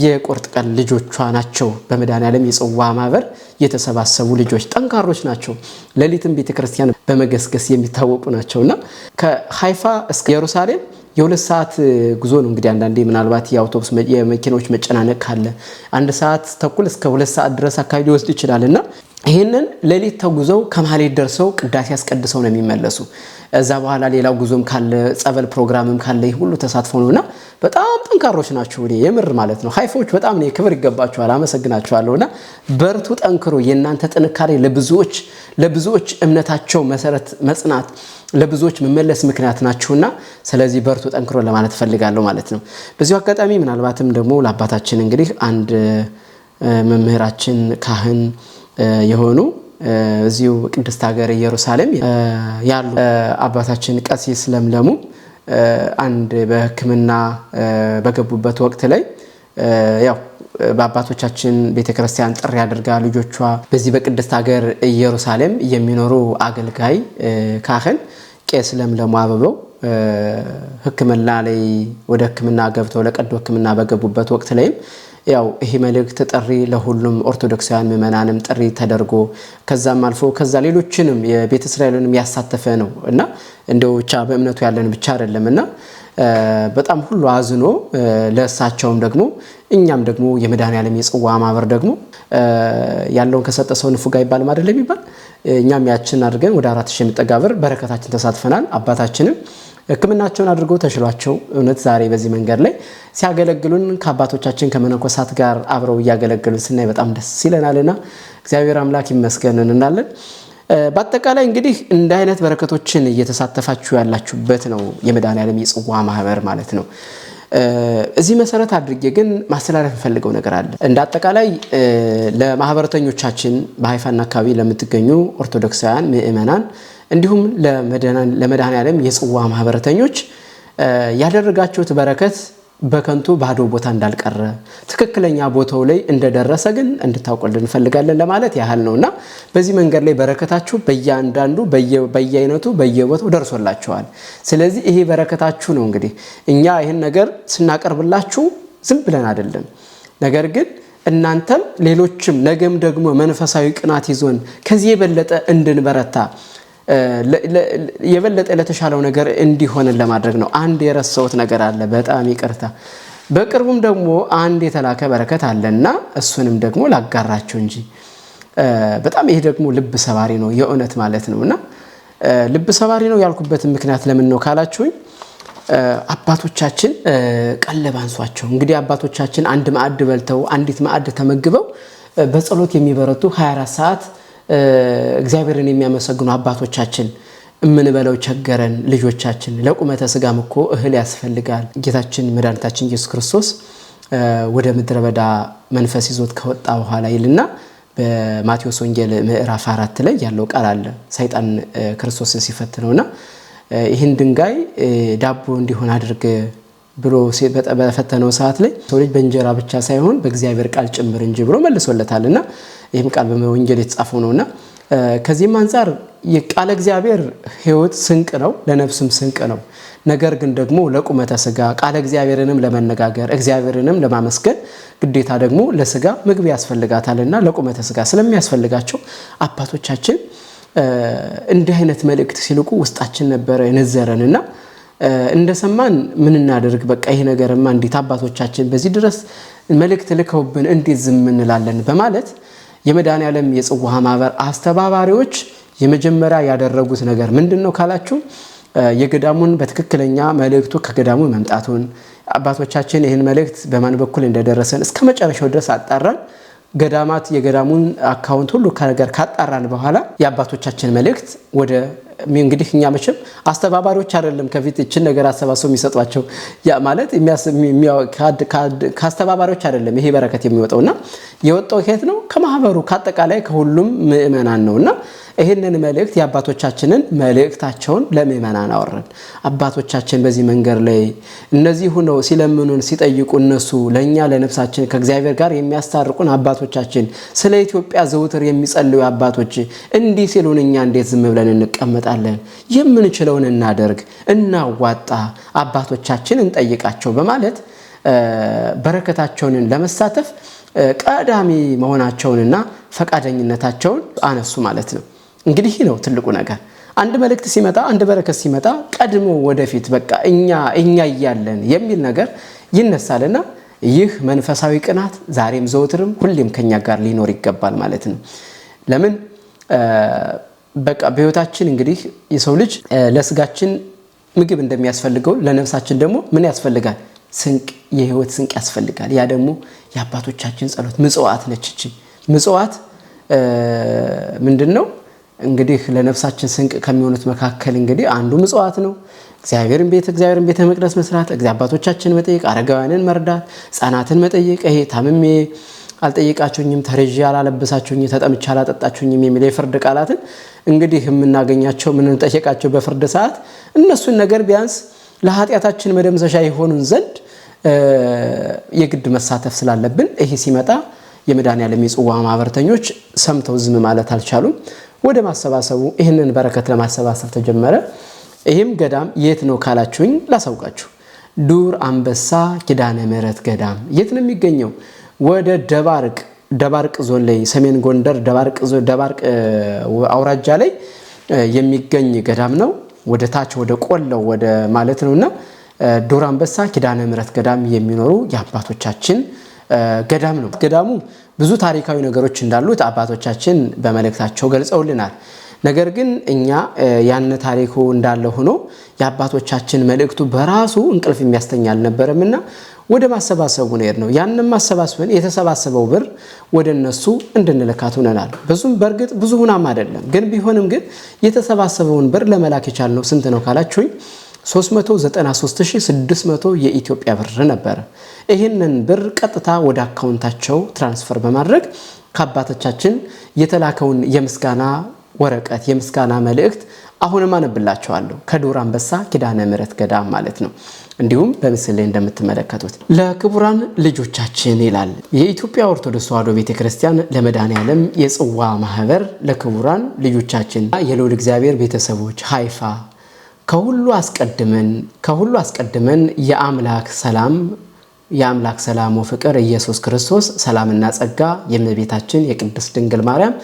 የቁርጥ ቀን ልጆቿ ናቸው። በመድኃኔዓለም የጽዋ ማህበር የተሰባሰቡ ልጆች ጠንካሮች ናቸው። ሌሊትም ቤተክርስቲያን በመገስገስ የሚታወቁ ናቸውና ከሃይፋ እስከ ኢየሩሳሌም የሁለት ሰዓት ጉዞ ነው እንግዲህ አንዳንዴ ምናልባት የአውቶቡስ የመኪናዎች መጨናነቅ ካለ 1 ሰዓት ተኩል እስከ 2 ሰዓት ድረስ አካባቢ ሊወስድ ይችላልና ይሄንን ሌሊት ተጉዘው ከማህሌት ደርሰው ቅዳሴ ያስቀድሰው ነው የሚመለሱ። እዛ በኋላ ሌላው ጉዞም ካለ ጸበል ፕሮግራምም ካለ ይህ ሁሉ ተሳትፎ ነውና በጣም ጠንካሮች ናቸው። የምር ማለት ነው ሀይፎች በጣም ነው ክብር ይገባቸዋል። አመሰግናቸዋለሁና በርቱ፣ ጠንክሮ የእናንተ ጥንካሬ ለብዙዎች እምነታቸው መሰረት መጽናት ለብዙዎች መመለስ ምክንያት ናችሁና ስለዚህ በርቱ፣ ጠንክሮ ለማለት ፈልጋለሁ ማለት ነው። በዚሁ አጋጣሚ ምናልባትም ደግሞ ለአባታችን እንግዲህ አንድ መምህራችን ካህን የሆኑ እዚሁ ቅድስት ሀገር ኢየሩሳሌም ያሉ አባታችን ቀሲስ ለምለሙ አንድ በሕክምና በገቡበት ወቅት ላይ ያው በአባቶቻችን ቤተክርስቲያን ጥሪ አድርጋ ልጆቿ በዚህ በቅድስት ሀገር ኢየሩሳሌም የሚኖሩ አገልጋይ ካህን ቄስ ለምለሙ አበበው ሕክምና ላይ ወደ ሕክምና ገብተው ለቀዶ ሕክምና በገቡበት ወቅት ላይም ያው ይሄ መልእክት ጥሪ ለሁሉም ኦርቶዶክሳውያን ምእመናንም ጥሪ ተደርጎ ከዛም አልፎ ከዛ ሌሎችንም የቤተ እስራኤልንም ያሳተፈ ነው እና እንደው ብቻ በእምነቱ ያለን ብቻ አይደለምና በጣም ሁሉ አዝኖ ለእሳቸውም ደግሞ እኛም ደግሞ የመድኃኔዓለም የጽዋ ማህበር ደግሞ ያለውን ከሰጠ ሰው ንፉግ አይባልም አይደለም ይባል እኛም ያችን አድርገን ወደ 4000 የሚጠጋ ብር በረከታችን ተሳትፈናል። አባታችንም ሕክምናቸውን አድርገው ተሽሏቸው እውነት ዛሬ በዚህ መንገድ ላይ ሲያገለግሉን ከአባቶቻችን ከመነኮሳት ጋር አብረው እያገለገሉን ስናይ በጣም ደስ ይለናልና እግዚአብሔር አምላክ ይመስገን እንላለን። በአጠቃላይ እንግዲህ እንደ አይነት በረከቶችን እየተሳተፋችሁ ያላችሁበት ነው የመድኃኔዓለም የጽዋ ማህበር ማለት ነው። እዚህ መሰረት አድርጌ ግን ማስተላለፍ ፈልገው ነገር አለ። እንደ አጠቃላይ ለማህበረተኞቻችን በሃይፋና አካባቢ ለምትገኙ ኦርቶዶክሳውያን ምእመናን እንዲሁም ለመድኃኔዓለም የጽዋ ማህበረተኞች ያደረጋችሁት በረከት በከንቱ ባዶ ቦታ እንዳልቀረ ትክክለኛ ቦታው ላይ እንደደረሰ ግን እንድታውቁልን እንፈልጋለን ለማለት ያህል ነውና በዚህ መንገድ ላይ በረከታችሁ በእያንዳንዱ በየአይነቱ በየቦታው ደርሶላችኋል። ስለዚህ ይሄ በረከታችሁ ነው። እንግዲህ እኛ ይህን ነገር ስናቀርብላችሁ ዝም ብለን አይደለም፣ ነገር ግን እናንተም ሌሎችም ነገም ደግሞ መንፈሳዊ ቅናት ይዞን ከዚህ የበለጠ እንድንበረታ የበለጠ ለተሻለው ነገር እንዲሆንን ለማድረግ ነው። አንድ የረሳሁት ነገር አለ፣ በጣም ይቅርታ። በቅርቡም ደግሞ አንድ የተላከ በረከት አለና እሱንም ደግሞ ላጋራችሁ እንጂ በጣም ይሄ ደግሞ ልብ ሰባሪ ነው የእውነት ማለት ነውና ልብ ሰባሪ ነው ያልኩበት ምክንያት ለምን ነው ካላችሁኝ አባቶቻችን ቀለብ አንሷቸው እንግዲህ አባቶቻችን አንድ ማዕድ በልተው አንዲት ማዕድ ተመግበው በጸሎት የሚበረቱ 24 ሰዓት እግዚአብሔርን የሚያመሰግኑ አባቶቻችን እምንበለው ቸገረን ልጆቻችን ለቁመተ ስጋም እኮ እህል ያስፈልጋል። ጌታችን መድኃኒታችን ኢየሱስ ክርስቶስ ወደ ምድረ በዳ መንፈስ ይዞት ከወጣ በኋላ ይልና በማቴዎስ ወንጌል ምዕራፍ 4 ላይ ያለው ቃል አለ። ሰይጣን ክርስቶስን ሲፈትነውና ይህን ድንጋይ ዳቦ እንዲሆን አድርግ ብሎ በፈተነው ሰዓት ላይ ሰው ልጅ በእንጀራ ብቻ ሳይሆን በእግዚአብሔር ቃል ጭምር እንጂ ብሎ መልሶለታልና ይህም ቃል በወንጌል የተጻፈው ነውና ከዚህም አንፃር የቃለ እግዚአብሔር ሕይወት ስንቅ ነው፣ ለነፍስም ስንቅ ነው። ነገር ግን ደግሞ ለቁመተ ስጋ ቃለ እግዚአብሔርንም ለመነጋገር እግዚአብሔርንም ለማመስገን ግዴታ ደግሞ ለስጋ ምግብ ያስፈልጋታልና ለቁመተ ስጋ ስለሚያስፈልጋቸው አባቶቻችን እንዲህ አይነት መልእክት ሲልቁ ውስጣችን ነበረ የነዘረንና እንደሰማን ምን እናደርግ በቃ ይሄ ነገርማ እንዴት አባቶቻችን በዚህ ድረስ መልእክት ልከውብን እንዴት ዝም እንላለን በማለት የመድኃኔዓለም የጽዋ ማህበር አስተባባሪዎች የመጀመሪያ ያደረጉት ነገር ምንድነው ካላችሁ የገዳሙን በትክክለኛ መልእክቱ ከገዳሙ መምጣቱን አባቶቻችን ይህን መልእክት በማን በኩል እንደደረሰን እስከ መጨረሻው ድረስ አጣራን። ገዳማት የገዳሙን አካውንት ሁሉ ከነገር ካጣራን በኋላ የአባቶቻችን መልእክት ወደ እንግዲህ እኛ መቼም አስተባባሪዎች አይደለም ከፊት እችን ነገር አሰባሰው የሚሰጧቸው ያ ማለት ከአስተባባሪዎች አይደለም ይሄ በረከት የሚወጣውና የወጣው ከየት ነው? ከማህበሩ ከአጠቃላይ ከሁሉም ምእመናን ነውና ይሄንን መልእክት የአባቶቻችንን መልእክታቸውን ለምእመናን አወረን። አባቶቻችን በዚህ መንገድ ላይ እነዚህ ሆነው ሲለምኑን ሲጠይቁ እነሱ ለኛ ለነፍሳችን ከእግዚአብሔር ጋር የሚያስታርቁን አባቶቻችን ስለ ኢትዮጵያ ዘውትር የሚጸልዩ አባቶች እንዲህ ሲሉን እኛ እንዴት ዝም ብለን እንቀመጣለን? የምንችለውን እናደርግ፣ እናዋጣ፣ አባቶቻችን እንጠይቃቸው በማለት በረከታቸውን ለመሳተፍ ቀዳሚ መሆናቸውንና ፈቃደኝነታቸውን አነሱ ማለት ነው። እንግዲህ ነው ትልቁ ነገር አንድ መልእክት ሲመጣ አንድ በረከት ሲመጣ ቀድሞ ወደፊት በቃ እኛ እያለን የሚል ነገር ይነሳልና ይህ መንፈሳዊ ቅናት ዛሬም ዘወትርም ሁሌም ከኛ ጋር ሊኖር ይገባል ማለት ነው። ለምን በቃ በህይወታችን እንግዲህ የሰው ልጅ ለስጋችን ምግብ እንደሚያስፈልገው ለነፍሳችን ደግሞ ምን ያስፈልጋል? ስንቅ፣ የህይወት ስንቅ ያስፈልጋል። ያ ደግሞ የአባቶቻችን ጸሎት ምጽዋት ነች። እቺ ምጽዋት ምንድነው? እንግዲህ ለነፍሳችን ስንቅ ከሚሆኑት መካከል እንግዲህ አንዱ ምጽዋት ነው። እግዚአብሔርን ቤተ መቅደስ መስራት፣ አባቶቻችን መጠየቅ፣ አረጋውያንን መርዳት፣ ህፃናትን መጠየቅ፣ ይሄ ታምሜ አልጠየቃችሁኝም፣ ተረጂ አላለበሳችሁኝ፣ ተጠምቼ አላጠጣችሁኝም የሚል የፍርድ ቃላትን እንግዲህ የምናገኛቸው ምን እንጠየቃቸው በፍርድ ሰዓት እነሱን ነገር ቢያንስ ለኃጢአታችን መደምሰሻ ይሆኑን ዘንድ የግድ መሳተፍ ስላለብን ይሄ ሲመጣ የመድኃኔዓለም የጽዋ ማህበርተኞች ሰምተው ዝም ማለት አልቻሉም። ወደ ማሰባሰቡ ይህንን በረከት ለማሰባሰብ ተጀመረ። ይህም ገዳም የት ነው ካላችሁኝ ላሳውቃችሁ። ዱር አንበሳ ኪዳነ ምህረት ገዳም የት ነው የሚገኘው? ወደ ደባርቅ ዞን ላይ ሰሜን ጎንደር ደባርቅ አውራጃ ላይ የሚገኝ ገዳም ነው። ወደ ታች ወደ ቆለው ወደ ማለት ነውና ዱር አንበሳ ኪዳነ ምህረት ገዳም የሚኖሩ የአባቶቻችን ገዳም ነው። ገዳሙ ብዙ ታሪካዊ ነገሮች እንዳሉት አባቶቻችን በመልእክታቸው ገልጸውልናል። ነገር ግን እኛ ያን ታሪኩ እንዳለ ሆኖ የአባቶቻችን መልእክቱ በራሱ እንቅልፍ የሚያስተኛ አልነበረምና ወደ ማሰባሰቡ ነው። ያንን ማሰባሰብን የተሰባሰበው ብር ወደ እነሱ እንድንልካት ሆነናል። በእርግጥ ብዙ ሁናም አይደለም፣ ግን ቢሆንም ግን የተሰባሰበውን ብር ለመላክ የቻልነው ስንት ነው ካላችሁኝ 393600 የኢትዮጵያ ብር ነበር። ይህንን ብር ቀጥታ ወደ አካውንታቸው ትራንስፈር በማድረግ ከአባቶቻችን የተላከውን የምስጋና ወረቀት የምስጋና መልእክት አሁንም አነብላችኋለሁ። ከዱር አንበሳ ኪዳነ ምህረት ገዳም ማለት ነው። እንዲሁም በምስል ላይ እንደምትመለከቱት ለክቡራን ልጆቻችን ይላል የኢትዮጵያ ኦርቶዶክስ ተዋሕዶ ቤተክርስቲያን ለመድኃኔዓለም የጽዋ ማህበር ለክቡራን ልጆቻችን የልዑል እግዚአብሔር ቤተሰቦች ሃይፋ ከሁሉ አስቀድመን የአምላክ ሰላም ወፍቅር ኢየሱስ ክርስቶስ ሰላምና ጸጋ የእመቤታችን የቅድስት ድንግል ማርያም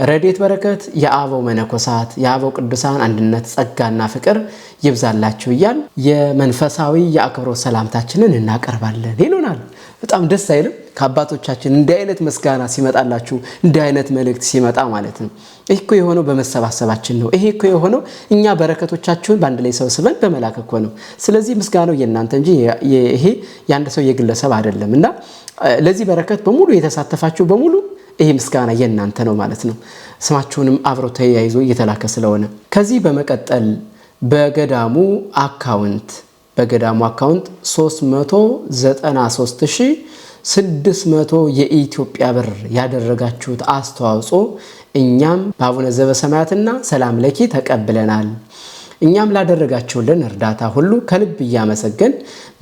ረድኤት በረከት የአበው መነኮሳት የአበው ቅዱሳን አንድነት ጸጋና ፍቅር ይብዛላችሁ እያል የመንፈሳዊ የአክብሮት ሰላምታችንን እናቀርባለን ይሉናል። በጣም ደስ አይልም? ከአባቶቻችን እንዲህ አይነት ምስጋና ሲመጣላችሁ እንዲህ አይነት መልእክት ሲመጣ ማለት ነው። ይሄ እኮ የሆነው በመሰባሰባችን ነው። ይሄ እኮ የሆነው እኛ በረከቶቻችሁን በአንድ ላይ ሰብስበን በመላክ እኮ ነው። ስለዚህ ምስጋናው የእናንተ እንጂ ይሄ የአንድ ሰው የግለሰብ አይደለም እና ለዚህ በረከት በሙሉ የተሳተፋችሁ በሙሉ ይሄ ምስጋና የእናንተ ነው ማለት ነው። ስማችሁንም አብሮ ተያይዞ እየተላከ ስለሆነ ከዚህ በመቀጠል በገዳሙ አካውንት 393600 የኢትዮጵያ ብር ያደረጋችሁት አስተዋጽኦ እኛም በአቡነ ዘበሰማያትና ሰላም ለኪ ተቀብለናል። እኛም ላደረጋችሁልን እርዳታ ሁሉ ከልብ እያመሰገን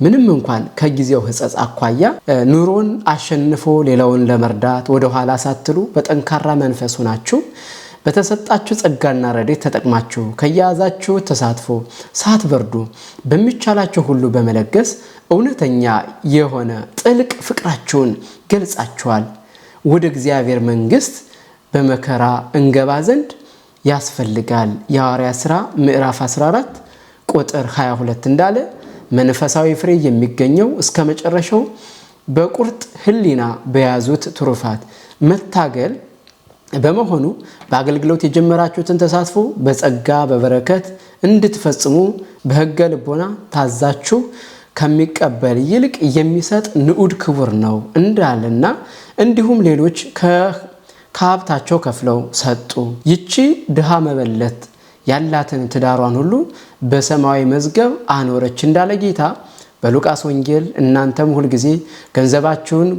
ምንም እንኳን ከጊዜው ሕጸጽ አኳያ ኑሮን አሸንፎ ሌላውን ለመርዳት ወደ ኋላ ሳትሉ በጠንካራ መንፈስ ሆናችሁ በተሰጣችሁ ጸጋና ረድኤት ተጠቅማችሁ ከያዛችሁ ተሳትፎ ሳትበርዱ በሚቻላችሁ ሁሉ በመለገስ እውነተኛ የሆነ ጥልቅ ፍቅራችሁን ገልጻችኋል። ወደ እግዚአብሔር መንግሥት በመከራ እንገባ ዘንድ ያስፈልጋል። የሐዋርያት ሥራ ምዕራፍ 14 ቁጥር 22 እንዳለ መንፈሳዊ ፍሬ የሚገኘው እስከ መጨረሻው በቁርጥ ሕሊና በያዙት ትሩፋት መታገል በመሆኑ በአገልግሎት የጀመራችሁትን ተሳትፎ በጸጋ በበረከት እንድትፈጽሙ በሕገ ልቦና ታዛችሁ ከሚቀበል ይልቅ የሚሰጥ ንዑድ ክቡር ነው እንዳለና እንዲሁም ሌሎች ከሀብታቸው ከፍለው ሰጡ። ይቺ ድሃ መበለት ያላትን ትዳሯን ሁሉ በሰማያዊ መዝገብ አኖረች እንዳለ ጌታ በሉቃስ ወንጌል እናንተም ሁልጊዜ ገንዘባችሁን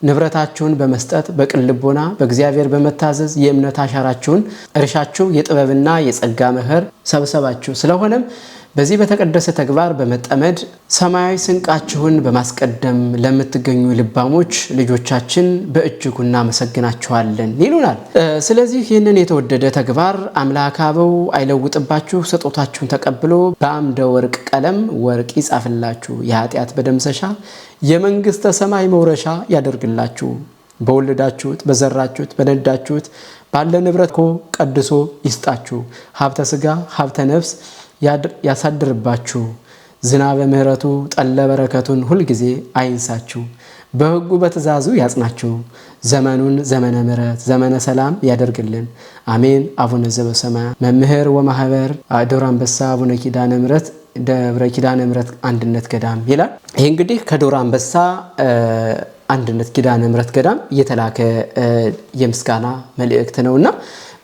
ንብረታችሁን በመስጠት በቅን ልቦና በእግዚአብሔር በመታዘዝ የእምነት አሻራችሁን እርሻችሁ የጥበብና የጸጋ መኸር ሰብሰባችሁ ስለሆነም በዚህ በተቀደሰ ተግባር በመጠመድ ሰማያዊ ስንቃችሁን በማስቀደም ለምትገኙ ልባሞች ልጆቻችን በእጅጉ እናመሰግናችኋለን ይሉናል። ስለዚህ ይህንን የተወደደ ተግባር አምላክ አበው አይለውጥባችሁ፣ ስጦታችሁን ተቀብሎ በአምደ ወርቅ ቀለም ወርቅ ይጻፍላችሁ፣ የኃጢአት በደምሰሻ የመንግሥተ ሰማይ መውረሻ ያደርግላችሁ። በወለዳችሁት በዘራችሁት በነዳችሁት ባለ ንብረት ኮ ቀድሶ ይስጣችሁ። ሀብተ ሥጋ ሀብተ ነፍስ ያሳድርባችሁ። ዝናበ ምሕረቱ ጠለ በረከቱን ሁልጊዜ አይንሳችሁ። በሕጉ በትእዛዙ ያጽናችሁ። ዘመኑን ዘመነ ምሕረት ዘመነ ሰላም ያደርግልን። አሜን። አቡነ ዘበሰማያት መምህር ወማህበር ደብረ አንበሳ አቡነ ኪዳነ ምሕረት ደብረ ኪዳነ ምሕረት አንድነት ገዳም ይላል። ይህ እንግዲህ ከደብረ አንበሳ አንድነት ኪዳነ ምሕረት ገዳም የተላከ የምስጋና መልእክት ነውና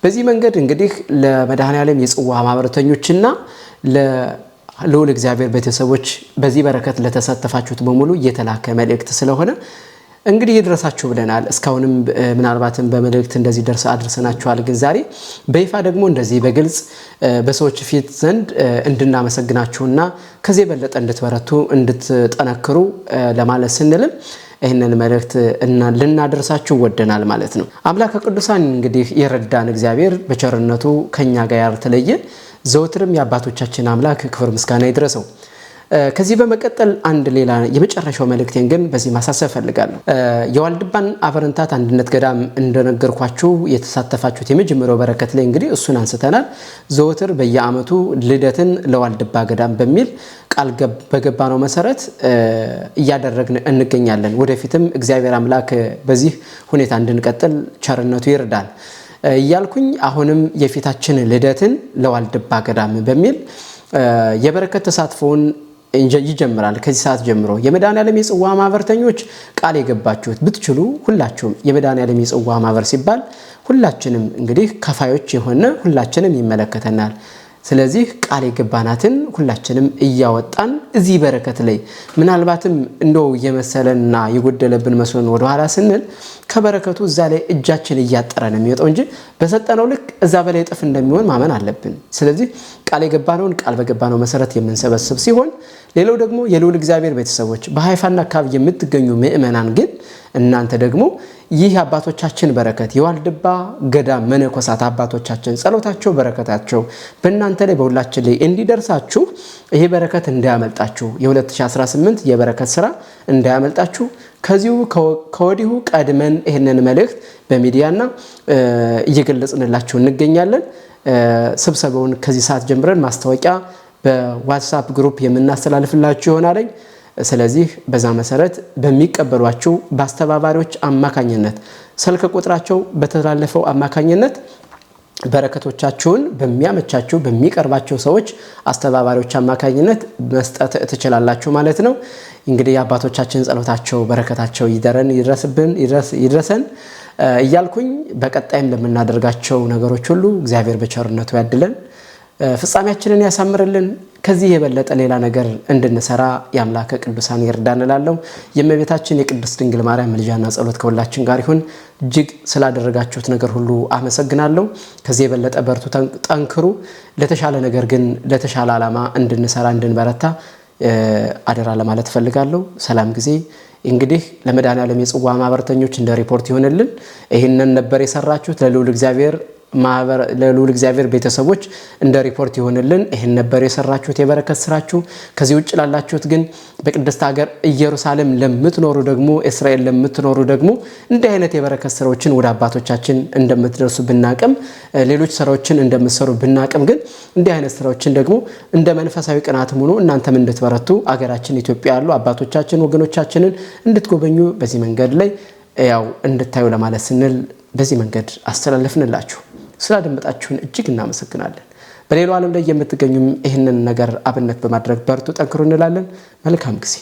በዚህ መንገድ እንግዲህ ለመድኃኔዓለም የጽዋ ማህበረተኞችና ለልዑል እግዚአብሔር ቤተሰቦች በዚህ በረከት ለተሳተፋችሁት በሙሉ የተላከ መልእክት ስለሆነ እንግዲህ ይድረሳችሁ ብለናል። እስካሁንም ምናልባትም በመልእክት እንደዚህ ደርሰ አድርሰናችኋል። ግን ዛሬ በይፋ ደግሞ እንደዚህ በግልጽ በሰዎች ፊት ዘንድ እንድናመሰግናችሁና ከዚህ የበለጠ እንድትበረቱ እንድትጠነክሩ ለማለት ስንልም ይህንን መልእክት ልናደርሳችሁ ወደናል ማለት ነው። አምላከ ቅዱሳን እንግዲህ የረዳን እግዚአብሔር በቸርነቱ ከኛ ጋር ያልተለየ ዘወትርም የአባቶቻችን አምላክ ክብር ምስጋና ይድረሰው። ከዚህ በመቀጠል አንድ ሌላ የመጨረሻው መልእክቴን ግን በዚህ ማሳሰብ ፈልጋለሁ። የዋልድባን አበረንታት አንድነት ገዳም እንደነገርኳችሁ የተሳተፋችሁት የመጀመሪያው በረከት ላይ እንግዲህ እሱን አንስተናል። ዘወትር በየዓመቱ ልደትን ለዋልድባ ገዳም በሚል ቃል በገባነው መሰረት እያደረግን እንገኛለን። ወደፊትም እግዚአብሔር አምላክ በዚህ ሁኔታ እንድንቀጥል ቸርነቱ ይርዳል እያልኩኝ አሁንም የፊታችን ልደትን ለዋልድባ ገዳም በሚል የበረከት ተሳትፎውን ይጀምራል። ከዚህ ሰዓት ጀምሮ የመድኃኔዓለም የጽዋ ማህበርተኞች ቃል የገባችሁት ብትችሉ ሁላችሁም የመድኃኔዓለም የጽዋ ማህበር ሲባል ሁላችንም እንግዲህ ከፋዮች የሆነ ሁላችንም ይመለከተናል። ስለዚህ ቃል የገባናትን ሁላችንም እያወጣን እዚህ በረከት ላይ ምናልባትም እንደው የመሰለንና የጎደለብን መስሎን ወደ ኋላ ስንል ከበረከቱ እዛ ላይ እጃችን እያጠረን የሚወጣው እንጂ በሰጠነው ልክ እዛ በላይ እጥፍ እንደሚሆን ማመን አለብን። ስለዚህ ቃል የገባነውን ቃል በገባነው መሰረት የምንሰበስብ ሲሆን ሌላው ደግሞ የልዑል እግዚአብሔር ቤተሰቦች በሃይፋና አካባቢ የምትገኙ ምእመናን ግን እናንተ ደግሞ ይህ አባቶቻችን በረከት የዋልድባ ገዳም መነኮሳት አባቶቻችን ጸሎታቸው በረከታቸው በእናንተ ላይ በሁላችን ላይ እንዲደርሳችሁ ይሄ በረከት እንዳያመልጣችሁ የ2018 የበረከት ስራ እንዳያመልጣችሁ ከወዲሁ ቀድመን ይህንን መልእክት በሚዲያና እየገለጽንላችሁ እንገኛለን። ስብሰባውን ከዚህ ሰዓት ጀምረን ማስታወቂያ በዋትስአፕ ግሩፕ የምናስተላልፍላችሁ ይሆናል። ስለዚህ በዛ መሰረት በሚቀበሏችሁ በአስተባባሪዎች አማካኝነት ስልክ ቁጥራቸው በተላለፈው አማካኝነት በረከቶቻችሁን በሚያመቻችሁ በሚቀርባቸው ሰዎች አስተባባሪዎች አማካኝነት መስጠት ትችላላችሁ ማለት ነው። እንግዲህ አባቶቻችን ጸሎታቸው በረከታቸው ይድረሰን እያልኩኝ በቀጣይም ለምናደርጋቸው ነገሮች ሁሉ እግዚአብሔር በቸርነቱ ያድለን፣ ፍጻሜያችንን ያሳምርልን። ከዚህ የበለጠ ሌላ ነገር እንድንሰራ የአምላከ ቅዱሳን ይርዳን እላለሁ። የእመቤታችን የቅድስት ድንግል ማርያም ምልጃና ጸሎት ከሁላችን ጋር ይሁን። እጅግ ስላደረጋችሁት ነገር ሁሉ አመሰግናለሁ። ከዚህ የበለጠ በርቱ፣ ጠንክሩ። ለተሻለ ነገር ግን ለተሻለ ዓላማ እንድንሰራ እንድንበረታ አደራ ለማለት ፈልጋለሁ። ሰላም ጊዜ። እንግዲህ ለመድኃኔዓለም የጽዋ ማህበርተኞች እንደ ሪፖርት ይሆንልን። ይህንን ነበር የሰራችሁት ለልዑል እግዚአብሔር ቤተሰቦች እንደ ሪፖርት ይሆንልን። ይህን ነበር የሰራችሁት የበረከት ስራችሁ። ከዚህ ውጭ ላላችሁት ግን በቅድስት ሀገር ኢየሩሳሌም ለምትኖሩ ደግሞ እስራኤል ለምትኖሩ ደግሞ እንዲህ አይነት የበረከት ስራዎችን ወደ አባቶቻችን እንደምትደርሱ ብናቅም ሌሎች ስራዎችን እንደምትሰሩ ብናቅም ግን እንዲህ አይነት ስራዎችን ደግሞ እንደ መንፈሳዊ ቅናትም ሆኖ እናንተም እንድትበረቱ አገራችን ኢትዮጵያ ያሉ አባቶቻችን ወገኖቻችንን እንድትጎበኙ በዚህ መንገድ ላይ ያው እንድታዩ ለማለት ስንል በዚህ መንገድ አስተላለፍንላችሁ። ስላደመጣችሁን እጅግ እናመሰግናለን። በሌላው ዓለም ላይ የምትገኙም ይህንን ነገር አብነት በማድረግ በርቱ፣ ጠንክሩ እንላለን። መልካም ጊዜ